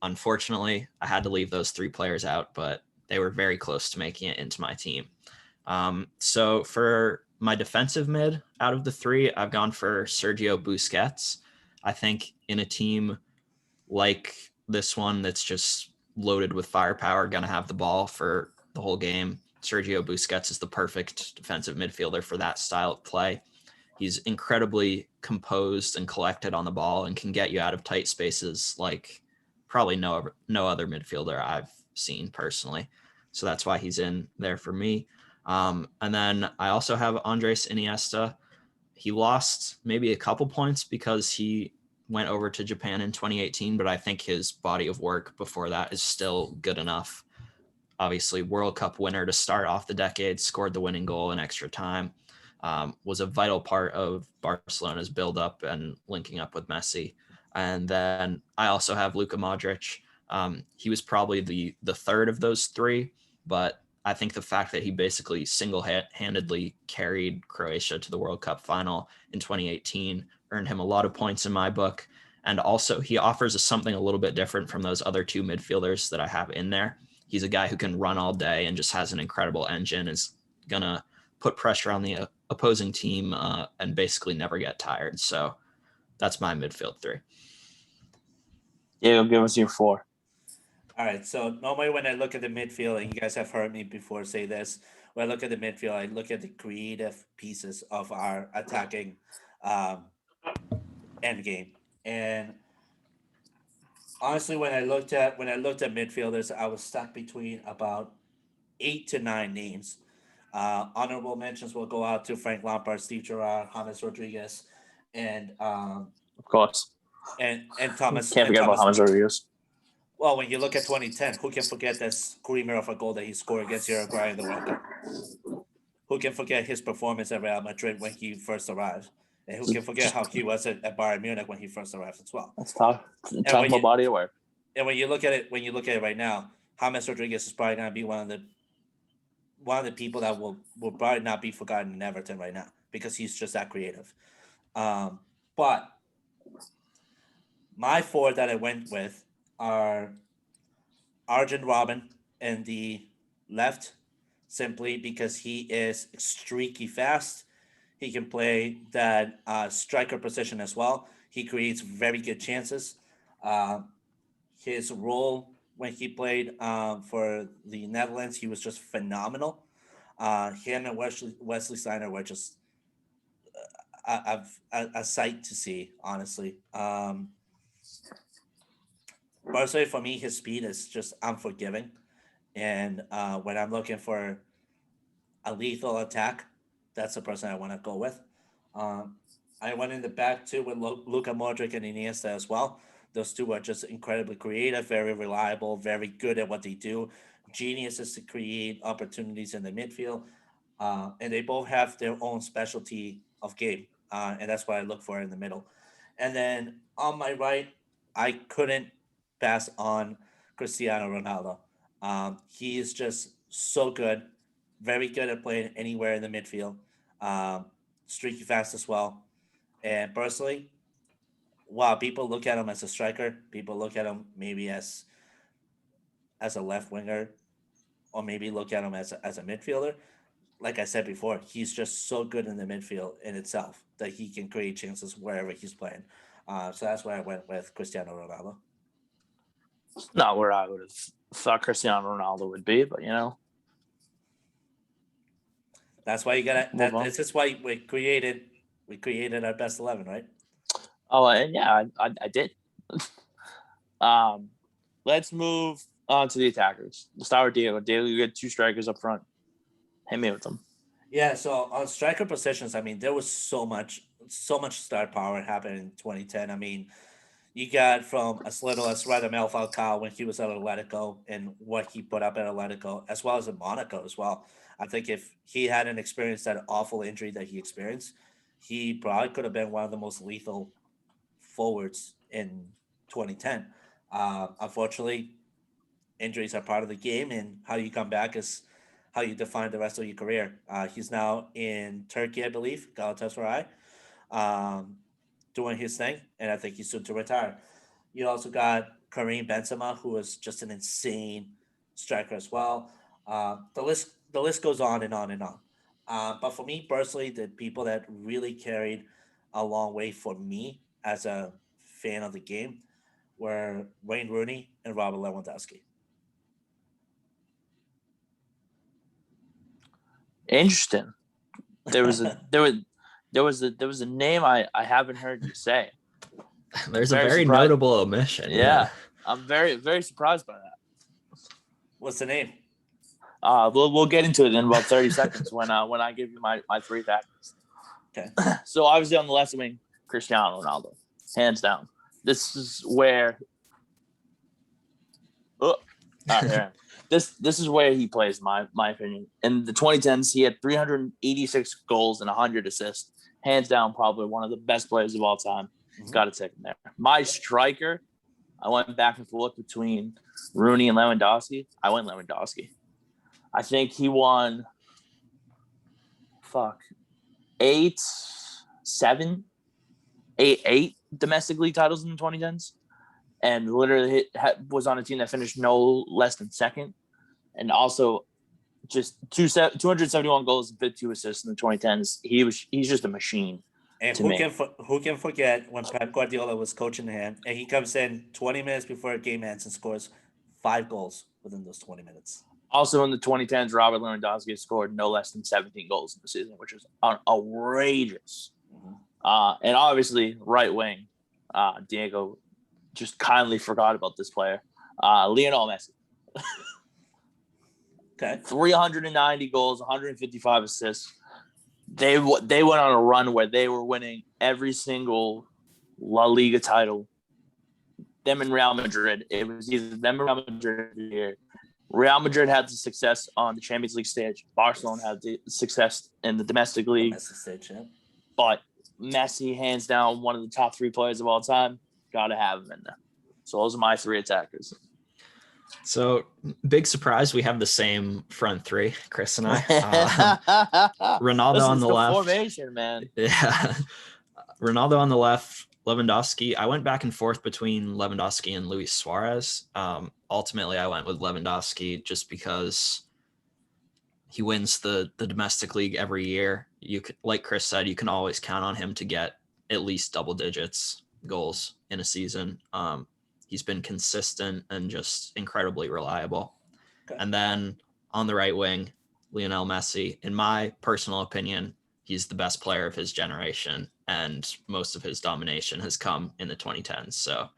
Unfortunately, I had to leave those 3 players out, but they were very close to making it into my team. So for my defensive mid out of the 3, I've gone for Sergio Busquets. I think in a team like this one that's just loaded with firepower, going to have the ball for the whole game, Sergio Busquets is the perfect defensive midfielder for that style of play. He's incredibly composed and collected on the ball and can get you out of tight spaces like probably no other midfielder I've seen personally. So that's why he's in there for me. And then I also have Andres Iniesta. He lost maybe a couple points because he went over to Japan in 2018, but I think his body of work before that is still good enough. Obviously, World Cup winner to start off the decade, scored the winning goal in extra time, was a vital part of Barcelona's build-up and linking up with Messi. And then I also have Luka Modric. He was probably the third of those 3, but I think the fact that he basically single-handedly carried Croatia to the World Cup final in 2018 earned him a lot of points in my book. And also he offers us something a little bit different from those other 2 midfielders that I have in there. He's a guy who can run all day and just has an incredible engine, is going to put pressure on the opposing team and basically never get tired. So that's my midfield 3. Yeah, give us your 4. All right. So normally when I look at the midfield, and you guys have heard me before say this, when I look at the midfield, I look at the creative pieces of our attacking end game. And honestly, when I looked at midfielders, I was stuck between about 8 to 9 names. Honorable mentions will go out to Frank Lampard, Steve Gerrard, James Rodriguez, and Of course. and Thomas. Can't And forget about Thomas. James Rodriguez. Well, when you look at 2010, who can forget that screamer of a goal that he scored against Uruguay in the World Cup? Who can forget his performance at Real Madrid when he first arrived? And who can forget how he was at Bayern Munich when he first arrived as well? Let's talk about body of work. And when you look at it right now, James Rodriguez is probably going to be one of the people that will probably not be forgotten in Everton right now because he's just that creative. But my 4 that I went with are Arjen Robben in the left, simply because he is streaky fast. He can play that striker position as well. He creates very good chances. His role when he played for the Netherlands, he was just phenomenal. Him and Wesley Steiner were just a sight to see, honestly. Personally, for me, his speed is just unforgiving. And when I'm looking for a lethal attack, that's the person I want to go with. I went in the back too with Luka Modric and Iniesta as well. Those 2 are just incredibly creative, very reliable, very good at what they do. Geniuses to create opportunities in the midfield. And they both have their own specialty of game. And that's what I look for in the middle. And then on my right, I couldn't pass on Cristiano Ronaldo. He is just so good, very good at playing anywhere in the midfield, streaky fast as well. And personally, while people look at him as a striker, people look at him maybe as a left winger, or maybe look at him as a midfielder. Like I said before, he's just so good in the midfield in itself that he can create chances wherever he's playing. So that's why I went with Cristiano Ronaldo. Not where I would have thought Cristiano Ronaldo would be, but That's why you gotta. Move on. This is why we created our best 11, right? Oh, and yeah, I did. Let's move on to the attackers. We'll start with Diego. Diego, you get 2 strikers up front. Hit me with them. Yeah. So on striker positions, I mean, there was so much star power happening in 2010. I mean, you got from as little as Radamel Falcao when he was at Atletico and what he put up at Atletico, as well as in Monaco as well. I think if he hadn't experienced that awful injury that he experienced, he probably could have been one of the most lethal forwards in 2010. Unfortunately, injuries are part of the game, and how you come back is how you define the rest of your career. He's now in Turkey, I believe, Galatasaray, um, doing his thing, and I think he's soon to retire. You also got Karim Benzema, who is just an insane striker as well. The list goes on and on and on. But for me personally, the people that really carried a long way for me as a fan of the game were Wayne Rooney and Robert Lewandowski. Interesting. There was a name I haven't heard you say. There's a very notable omission. Yeah. I'm very, very surprised by that. What's the name? We'll get into it in about 30 seconds when I give you my 3 factors. Okay. So obviously on the left wing, Cristiano Ronaldo, hands down. This is where. This is where he plays, my opinion. In the 2010s, he had 386 goals and 100 assists. Hands down, probably one of the best players of all time. Mm-hmm. Got to take him there. My striker, I went back and forth between Rooney and Lewandowski. I went Lewandowski. I think he won, 8 domestic league titles in the 2010s. And literally was on a team that finished no less than second. And also just 271 goals and 52 assists in the 2010s. He's just a machine. And who can forget when Pep Guardiola was coaching him and he comes in 20 minutes before a game ends and scores 5 goals within those 20 minutes. Also in the 2010s, Robert Lewandowski scored no less than 17 goals in the season, which is outrageous. Mm-hmm. And obviously, right wing, Diego just kindly forgot about this player, Lionel Messi. Okay. 390 goals, 155 assists. They went on a run where they were winning every single La Liga title. Them and Real Madrid. It was either them or Real Madrid every year. Real Madrid had the success on the Champions League stage. Barcelona had the success in the domestic league. Stage, yeah. But Messi, hands down, one of the top 3 players of all time. Got to have him in there. So those are my 3 attackers. So big surprise, we have the same front 3, Chris and I. Ronaldo on the left. Formation, man. Yeah. Ronaldo on the left, Lewandowski. I went back and forth between Lewandowski and Luis Suarez. Ultimately, I went with Lewandowski just because he wins the domestic league every year. You could, like Chris said, you can always count on him to get at least double digits goals in a season. He's been consistent and just incredibly reliable. Okay. And then on the right wing, Lionel Messi. In my personal opinion, he's the best player of his generation, and most of his domination has come in the 2010s. So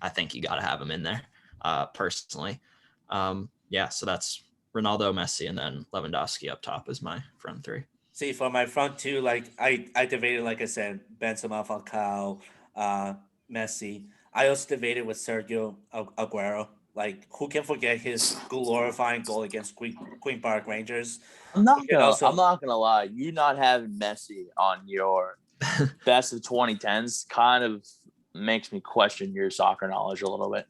I think you got to have him in there, personally. So that's Ronaldo, Messi, and then Lewandowski up top is my front 3. See, for my front 2, like I debated, like I said, Benzema, Falcao, Messi. I also debated with Sergio Aguero. Like, who can forget his glorifying goal against Queen Park Rangers? I'm not gonna lie. You not having Messi on your best of 2010s kind of makes me question your soccer knowledge a little bit.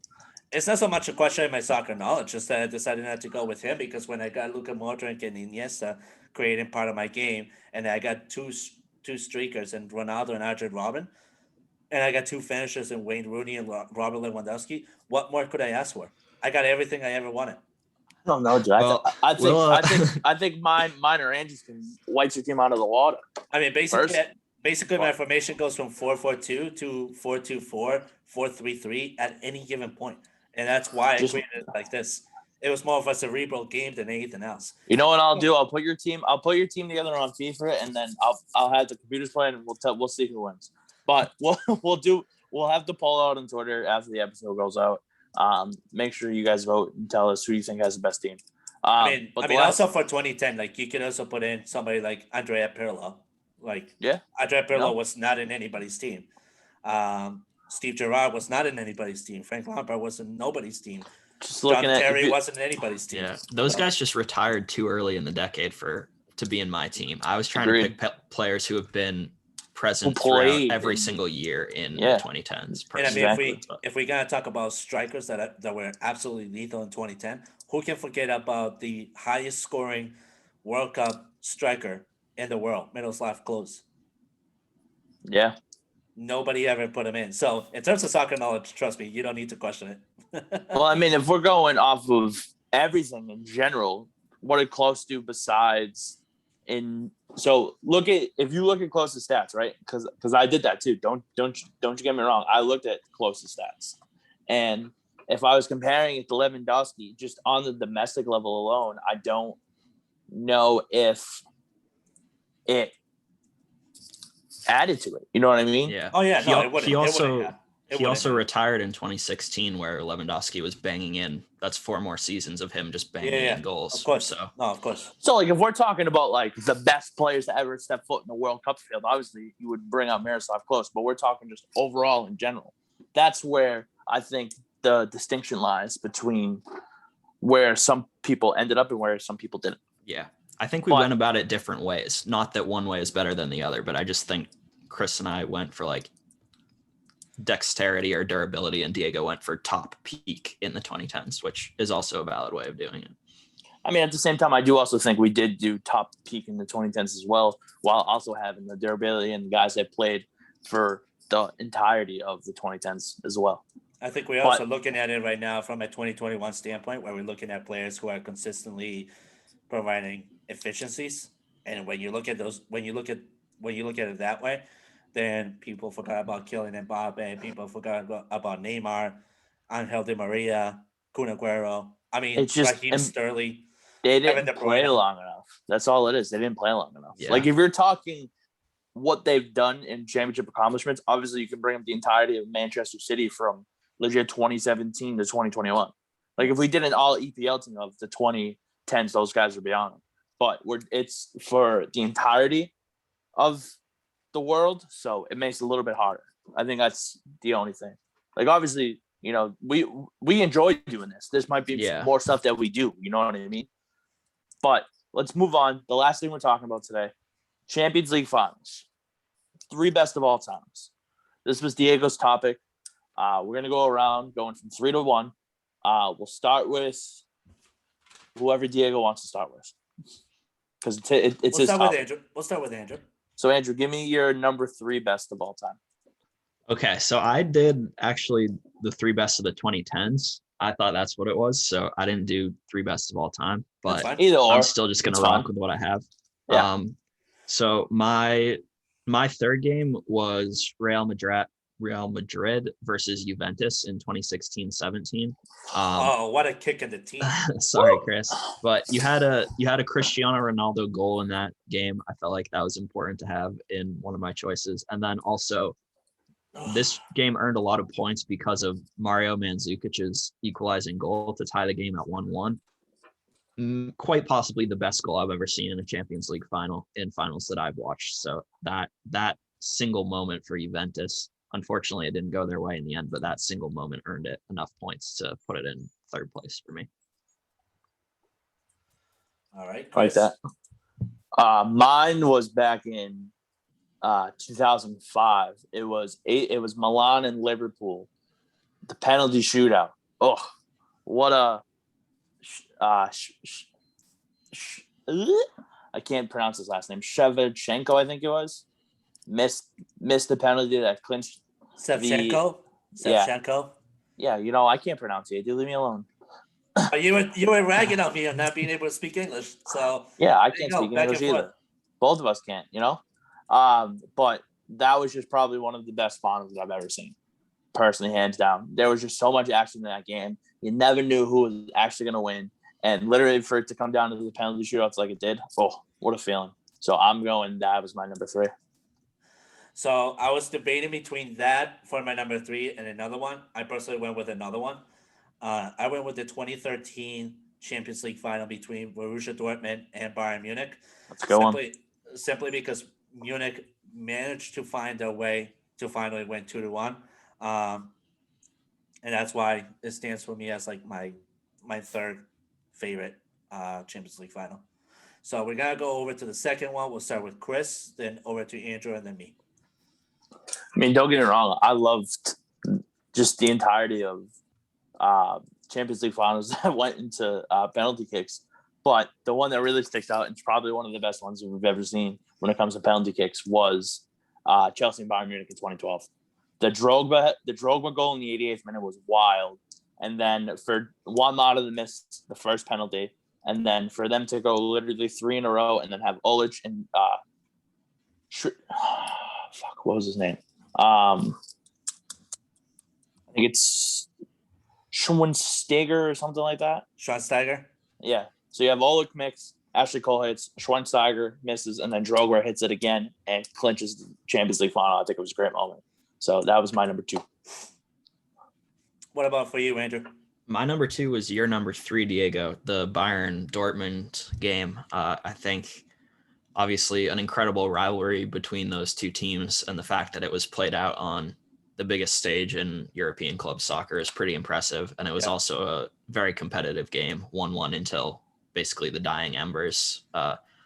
It's not so much a question of my soccer knowledge, just that I decided not to go with him because when I got Luka Modric and Iniesta creating part of my game, and I got two streakers and Ronaldo and Arjen Robben, and I got 2 finishers in Wayne Rooney and Robert Lewandowski, what more could I ask for? I got everything I ever wanted. I don't know, Joe. Well, I think mine or Andrew's can wipe your team out of the water. I mean, basically Basically, my formation goes from 4-4-2 to 4-2-4, 4-3-3 at any given point, and that's why I Just- created it like this. It was more of a cerebral game than anything else. You know what I'll do? I'll put your team together on FIFA, and then I'll have the computers play, and we'll see who wins. But we'll have to poll out on Twitter after the episode goes out. Make sure you guys vote and tell us who you think has the best team. I mean, also for 2010, like you can also put in somebody like Andrea Pirlo. Like Andrea Pirlo was not in anybody's team. Steve Gerrard was not in anybody's team. Frank Lampard was in nobody's team. Just John looking Terry wasn't in anybody's team. Yeah, those guys just retired too early in the decade to be in my team. I was trying to pick players who have been present throughout every single year in the 2010s. And I mean, if we're gonna talk about strikers that were absolutely lethal in 2010, who can forget about the highest scoring World Cup striker in the world, Miroslav Klose? Yeah. Nobody ever put him in. So in terms of soccer knowledge, trust me, you don't need to question it. Well, I mean, if we're going off of everything in general, what did Klose do besides if you look at Klose's stats, right? Because I did that too. Don't you get me wrong. I looked at Klose's stats, and if I was comparing it to Lewandowski, just on the domestic level alone, I don't know if it added to it. You know what I mean? Yeah. Oh yeah. No, He also retired in 2016, where Lewandowski was banging in. That's 4 more seasons of him just banging in goals. Of course. So. No, of course. So, like, if we're talking about like the best players to ever step foot in the World Cup field, obviously you would bring up Miroslav Klose. But we're talking just overall in general. That's where I think the distinction lies between where some people ended up and where some people didn't. Yeah, I think we went about it different ways. Not that one way is better than the other, but I just think Chris and I went for like dexterity or durability, and Diego went for top peak in the 2010s, which is also a valid way of doing it. I mean, at the same time, I do also think we did do top peak in the 2010s as well, while also having the durability and the guys that played for the entirety of the 2010s as well. I think we're also looking at it right now from a 2021 standpoint, where we're looking at players who are consistently providing efficiencies. And when you look at it that way, then people forgot about Kylian Mbappe. People forgot about Neymar, Angel Di Maria, Kun Aguero. I mean, it's just Raheem Sterling. They didn't play long enough. That's all it is. They didn't play long enough. Yeah. Like, if you're talking what they've done in championship accomplishments, obviously you can bring up the entirety of Manchester City from legit 2017 to 2021. Like, if we did an all EPL team of the 2010s, those guys would be on them. But it's for the entirety of the world, so it makes it a little bit harder. I think that's the only thing. Like, obviously, you know, we enjoy doing this. This might be more stuff that we do. You know what I mean? But let's move on. The last thing we're talking about today, Champions League finals. 3 best of all times. This was Diego's topic. We're going to go around going from 3 to 1. We'll start with whoever Diego wants to start with. Because it's his topic. We'll start with Andrew. So, Andrew, give me your number 3 best of all time. Okay, so I did actually the 3 best of the 2010s. I thought that's what it was. So I didn't do 3 best of all time, but I'm still just going to rock with what I have. Yeah. So my third game was Real Madrid versus Juventus in 2016-17. What a kick in the teeth. Sorry, Chris. But you had a Cristiano Ronaldo goal in that game. I felt like that was important to have in one of my choices. And then also this game earned a lot of points because of Mario Mandzukic's equalizing goal to tie the game at 1-1. Quite possibly the best goal I've ever seen in a Champions League finals that I've watched. So that single moment for Juventus, unfortunately, it didn't go their way in the end, but that single moment earned it enough points to put it in 3rd place for me. All right. Like that. Mine was back in 2005. It was Milan and Liverpool. The penalty shootout. Oh, what a I can't pronounce his last name. Shevchenko, I think it was. Missed the penalty that clinched. Shevchenko. Yeah, you know, I can't pronounce it. Leave me alone. You were ragging on me on not being able to speak English. So yeah, I can't speak English either. Both of us can't, you know. But that was just probably one of the best finals I've ever seen. Personally, hands down. There was just so much action in that game. You never knew who was actually going to win. And literally for it to come down to the penalty shootouts like it did, oh, what a feeling. So I'm going, that was my number 3. So I was debating between that for my number 3 and another one. I personally went with another one. I went with the 2013 Champions League final between Borussia Dortmund and Bayern Munich. That's a good one. Simply because Munich managed to find a way to finally win 2-1. And that's why it stands for me as like my third favorite Champions League final. So we're gonna go over to the second one. We'll start with Chris, then over to Andrew, and then me. I mean, don't get me wrong. I loved just the entirety of Champions League finals that went into penalty kicks. But the one that really sticks out, and it's probably one of the best ones we've ever seen when it comes to penalty kicks, was Chelsea and Bayern Munich in 2012. The Drogba goal in the 88th minute was wild. And then for Juan Mata to miss the first penalty, and then for them to go literally 3 in a row, and then have Olic and what was his name? I think it's Schweinsteiger or something like that. Schweinsteiger? Yeah. So you have Olic mix, Ashley Cole hits, Schweinsteiger misses, and then Drogba hits it again and clinches the Champions League final. I think it was a great moment. So that was my number 2. What about for you, Andrew? My number 2 was your number 3, Diego, the Bayern Dortmund game. I think obviously an incredible rivalry between those two teams, and the fact that it was played out on the biggest stage in European club soccer is pretty impressive. And it was also a very competitive game, 1-1 until basically the dying embers.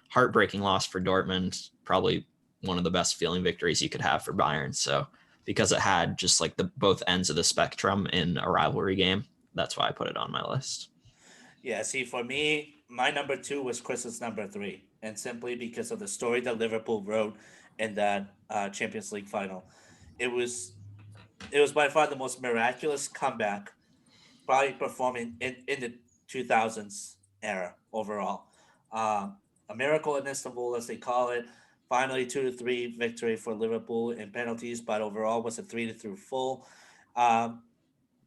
Heartbreaking loss for Dortmund, probably one of the best feeling victories you could have for Bayern. So because it had just like the both ends of the spectrum in a rivalry game, that's why I put it on my list. Yeah, see, for me, my number 2 was Chris's number 3, and simply because of the story that Liverpool wrote in that Champions League final. It was by far the most miraculous comeback, probably performing in the 2000s era overall. A miracle in Istanbul, as they call it. Finally, 2-3 victory for Liverpool in penalties, but overall was a 3-3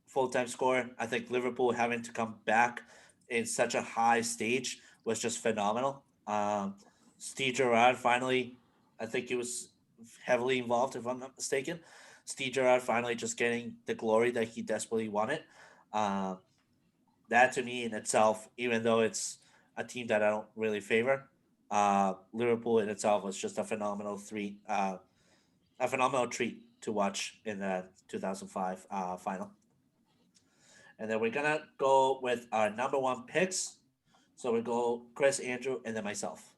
full-time score. I think Liverpool having to come back in such a high stage was just phenomenal. Steve Gerrard finally, I think he was heavily involved, if I'm not mistaken. Steve Gerrard finally just getting the glory that he desperately wanted. That to me in itself, even though it's a team that I don't really favor, Liverpool in itself was just a phenomenal treat to watch in the 2005 final. And then we're gonna go with our number 1 picks. So we go Chris, Andrew, and then myself.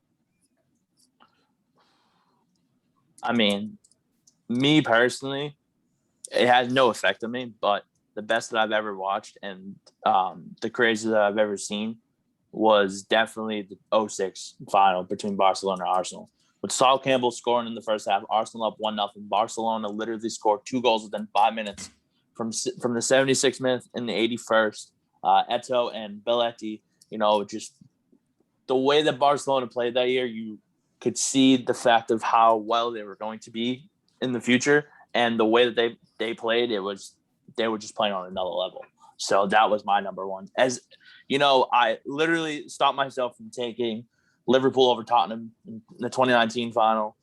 I mean, me personally, it had no effect on me, but the best that I've ever watched and the craziest that I've ever seen was definitely the 2006 final between Barcelona and Arsenal. With Sol Campbell scoring in the first half, Arsenal up 1-0. Barcelona literally scored 2 goals within 5 minutes from the 76th minute and the 81st. Eto'o and Belletti, just the way that Barcelona played that year, you could see the fact of how well they were going to be in the future. And the way that they played, they were just playing on another level. So that was my number 1. As I literally stopped myself from taking Liverpool over Tottenham in the 2019 final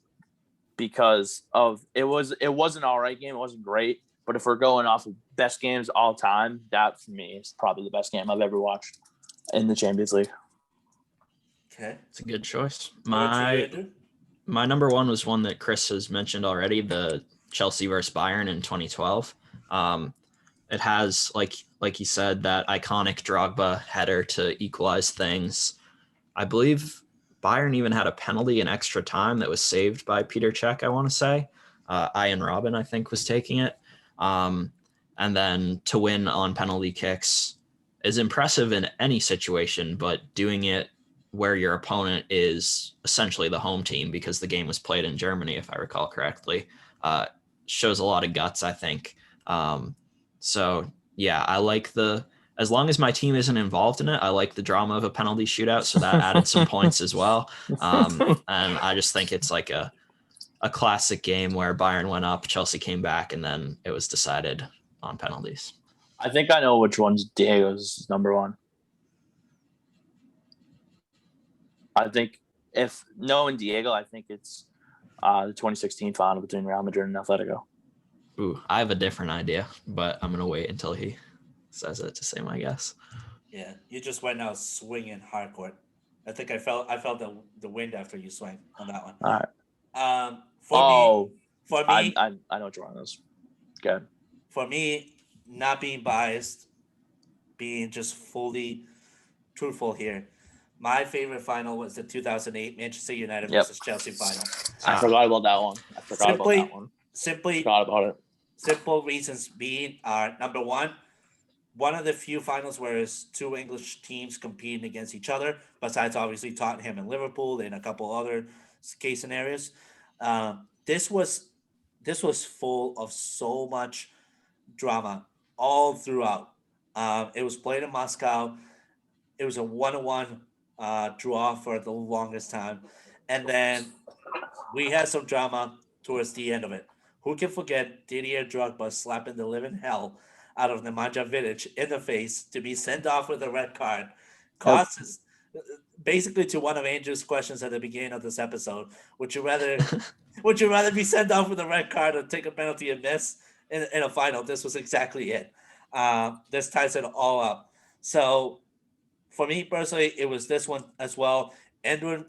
because of it was an all right game. It wasn't great, but if we're going off of best games all time, that for me is probably the best game I've ever watched in the Champions League. Okay, it's a good choice. My number 1 was one that Chris has mentioned already, the Chelsea versus Bayern in 2012. It has, like he said, that iconic Drogba header to equalize things. I believe Bayern even had a penalty in extra time that was saved by Peter Cech, I want to say. Ian Robin, I think, was taking it. And then to win on penalty kicks is impressive in any situation, but doing it where your opponent is essentially the home team, because the game was played in Germany, if I recall correctly, shows a lot of guts, I think. So yeah, I like as long as my team isn't involved in it, I like the drama of a penalty shootout. So that added some points as well. And I just think it's like a a classic game where Bayern went up, Chelsea came back, and then it was decided on penalties. I think I know which one's Diego's number one. I think if knowing Diego, I think it's the 2016 final between Real Madrid and Atletico. Ooh, I have a different idea, but I'm gonna wait until he says it to say my guess. Yeah, you just went out swinging hardcore. I think I felt the wind after you swing on that one. All right. For me, I know which one it is. Good. For me, not being biased, being just fully truthful here. My favorite final was the 2008 Manchester United versus Chelsea final. I forgot about that one. Simple reasons being are number one of the few finals where it's two English teams competing against each other, besides obviously Tottenham and Liverpool and a couple other case scenarios. This was full of so much drama all throughout. It was played in Moscow. It was a 1-1 draw for the longest time. And then we had some drama towards the end of it. Who can forget Didier Drogba slapping the living hell out of Nemanja Vidic in the face to be sent off with a red card? Costs basically to one of Andrew's questions at the beginning of this episode. Would you rather be sent off with a red card or take a penalty and miss in a final? This was exactly it. This ties it all up. So for me personally, it was this one as well. Edwin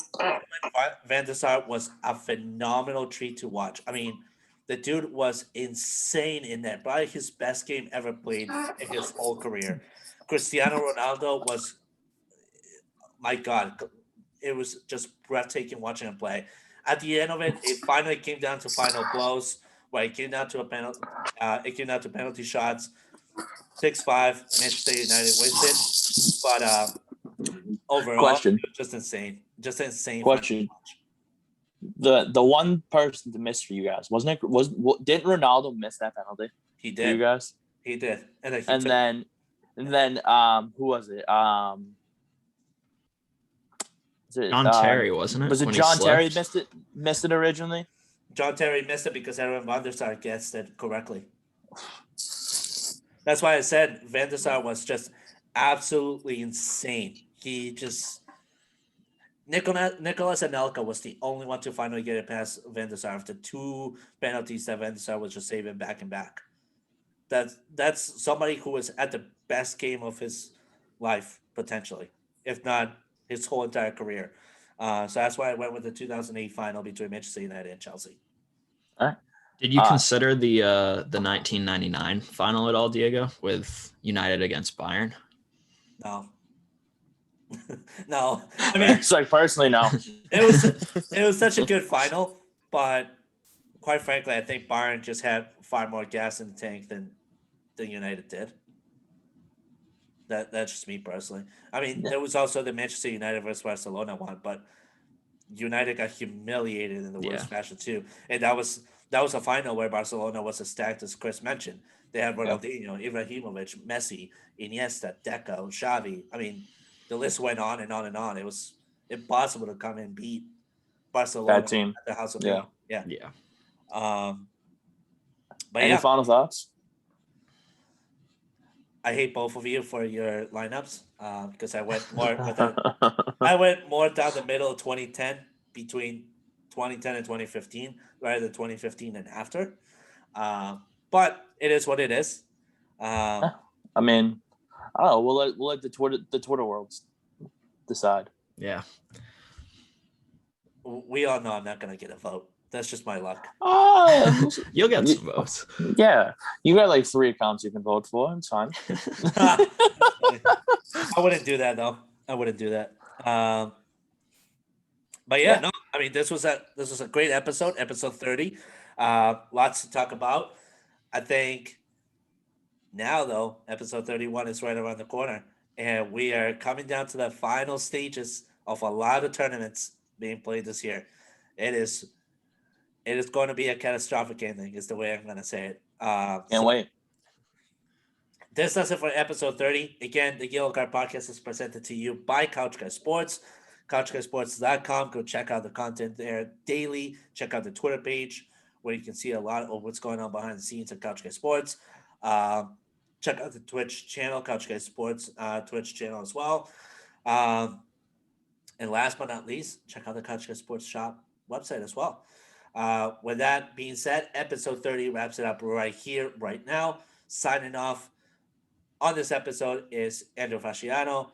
van der Sar was a phenomenal treat to watch. I mean, the dude was insane in that. Probably his best game ever played in his whole career. Cristiano Ronaldo was, my God, it was just breathtaking watching him play. At the end of it, it finally came down to final blows, where it came down to a penalty. It came down to penalty shots. 6-5, Manchester United wins it. But overall, just insane. Just insane. Question. The one person to miss for you guys wasn't it? Didn't Ronaldo miss that penalty? He did. For you guys. He did. And then who was it? John Terry, wasn't it? Was it John Terry missed it originally? John Terry missed it because Edwin van der Sar guessed it correctly. That's why I said Van der Sar was just absolutely insane. He just Nicolas Anelka was the only one to finally get it past Van der Sar after two penalties that Van der Sar was just saving back and back. That's somebody who was at the best game of his life, potentially, if not his whole entire career. So that's why I went with the 2008 final between Manchester United and Chelsea. All right. Did you consider the 1999 final at all, Diego, with United against Bayern? No. No. I mean, it's like personally, no. It was such a good final, but quite frankly, I think Bayern just had far more gas in the tank than United did. That's just me personally. I mean, there was also the Manchester United versus Barcelona one, but United got humiliated in the worst fashion too, and that was a final where Barcelona was as stacked as Chris mentioned. They had Ronaldinho, Ibrahimovic, Messi, Iniesta, Deco, Xavi. I mean, the list went on and on and on. It was impossible to come and beat Barcelona that team at the House of Yeah. But any final thoughts? I hate both of you for your lineups because I went more down the middle of 2010 between 2010 and 2015 rather than 2015 and after. But it is what it is. I mean, I don't know. We'll let the Twitter world decide. Yeah. We all know I'm not gonna get a vote. That's just my luck. You'll get some votes. Yeah, you got like 3 accounts you can vote for. It's fine. I wouldn't do that though. I wouldn't do that. But no. I mean, this was a great episode 30. Lots to talk about. I think now though, episode 31 is right around the corner, and we are coming down to the final stages of a lot of tournaments being played this year. It is going to be a catastrophic ending, is the way I'm going to say it. Can't wait. This does it for episode 30. Again, the Yellow Card Podcast is presented to you by Couch Guy Sports. CouchGuySports.com. Go check out the content there daily. Check out the Twitter page where you can see a lot of what's going on behind the scenes at Couch Guy Sports. Check out the Twitch channel, Couch Guy Sports Twitch channel as well. And last but not least, check out the Couch Guy Sports Shop website as well. With that being said, episode 30 wraps it up right here, right now. Signing off on this episode is Andrew Fasciano,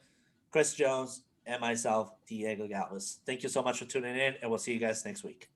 Chris Jones, and myself, Diego Galvis. Thank you so much for tuning in, and we'll see you guys next week.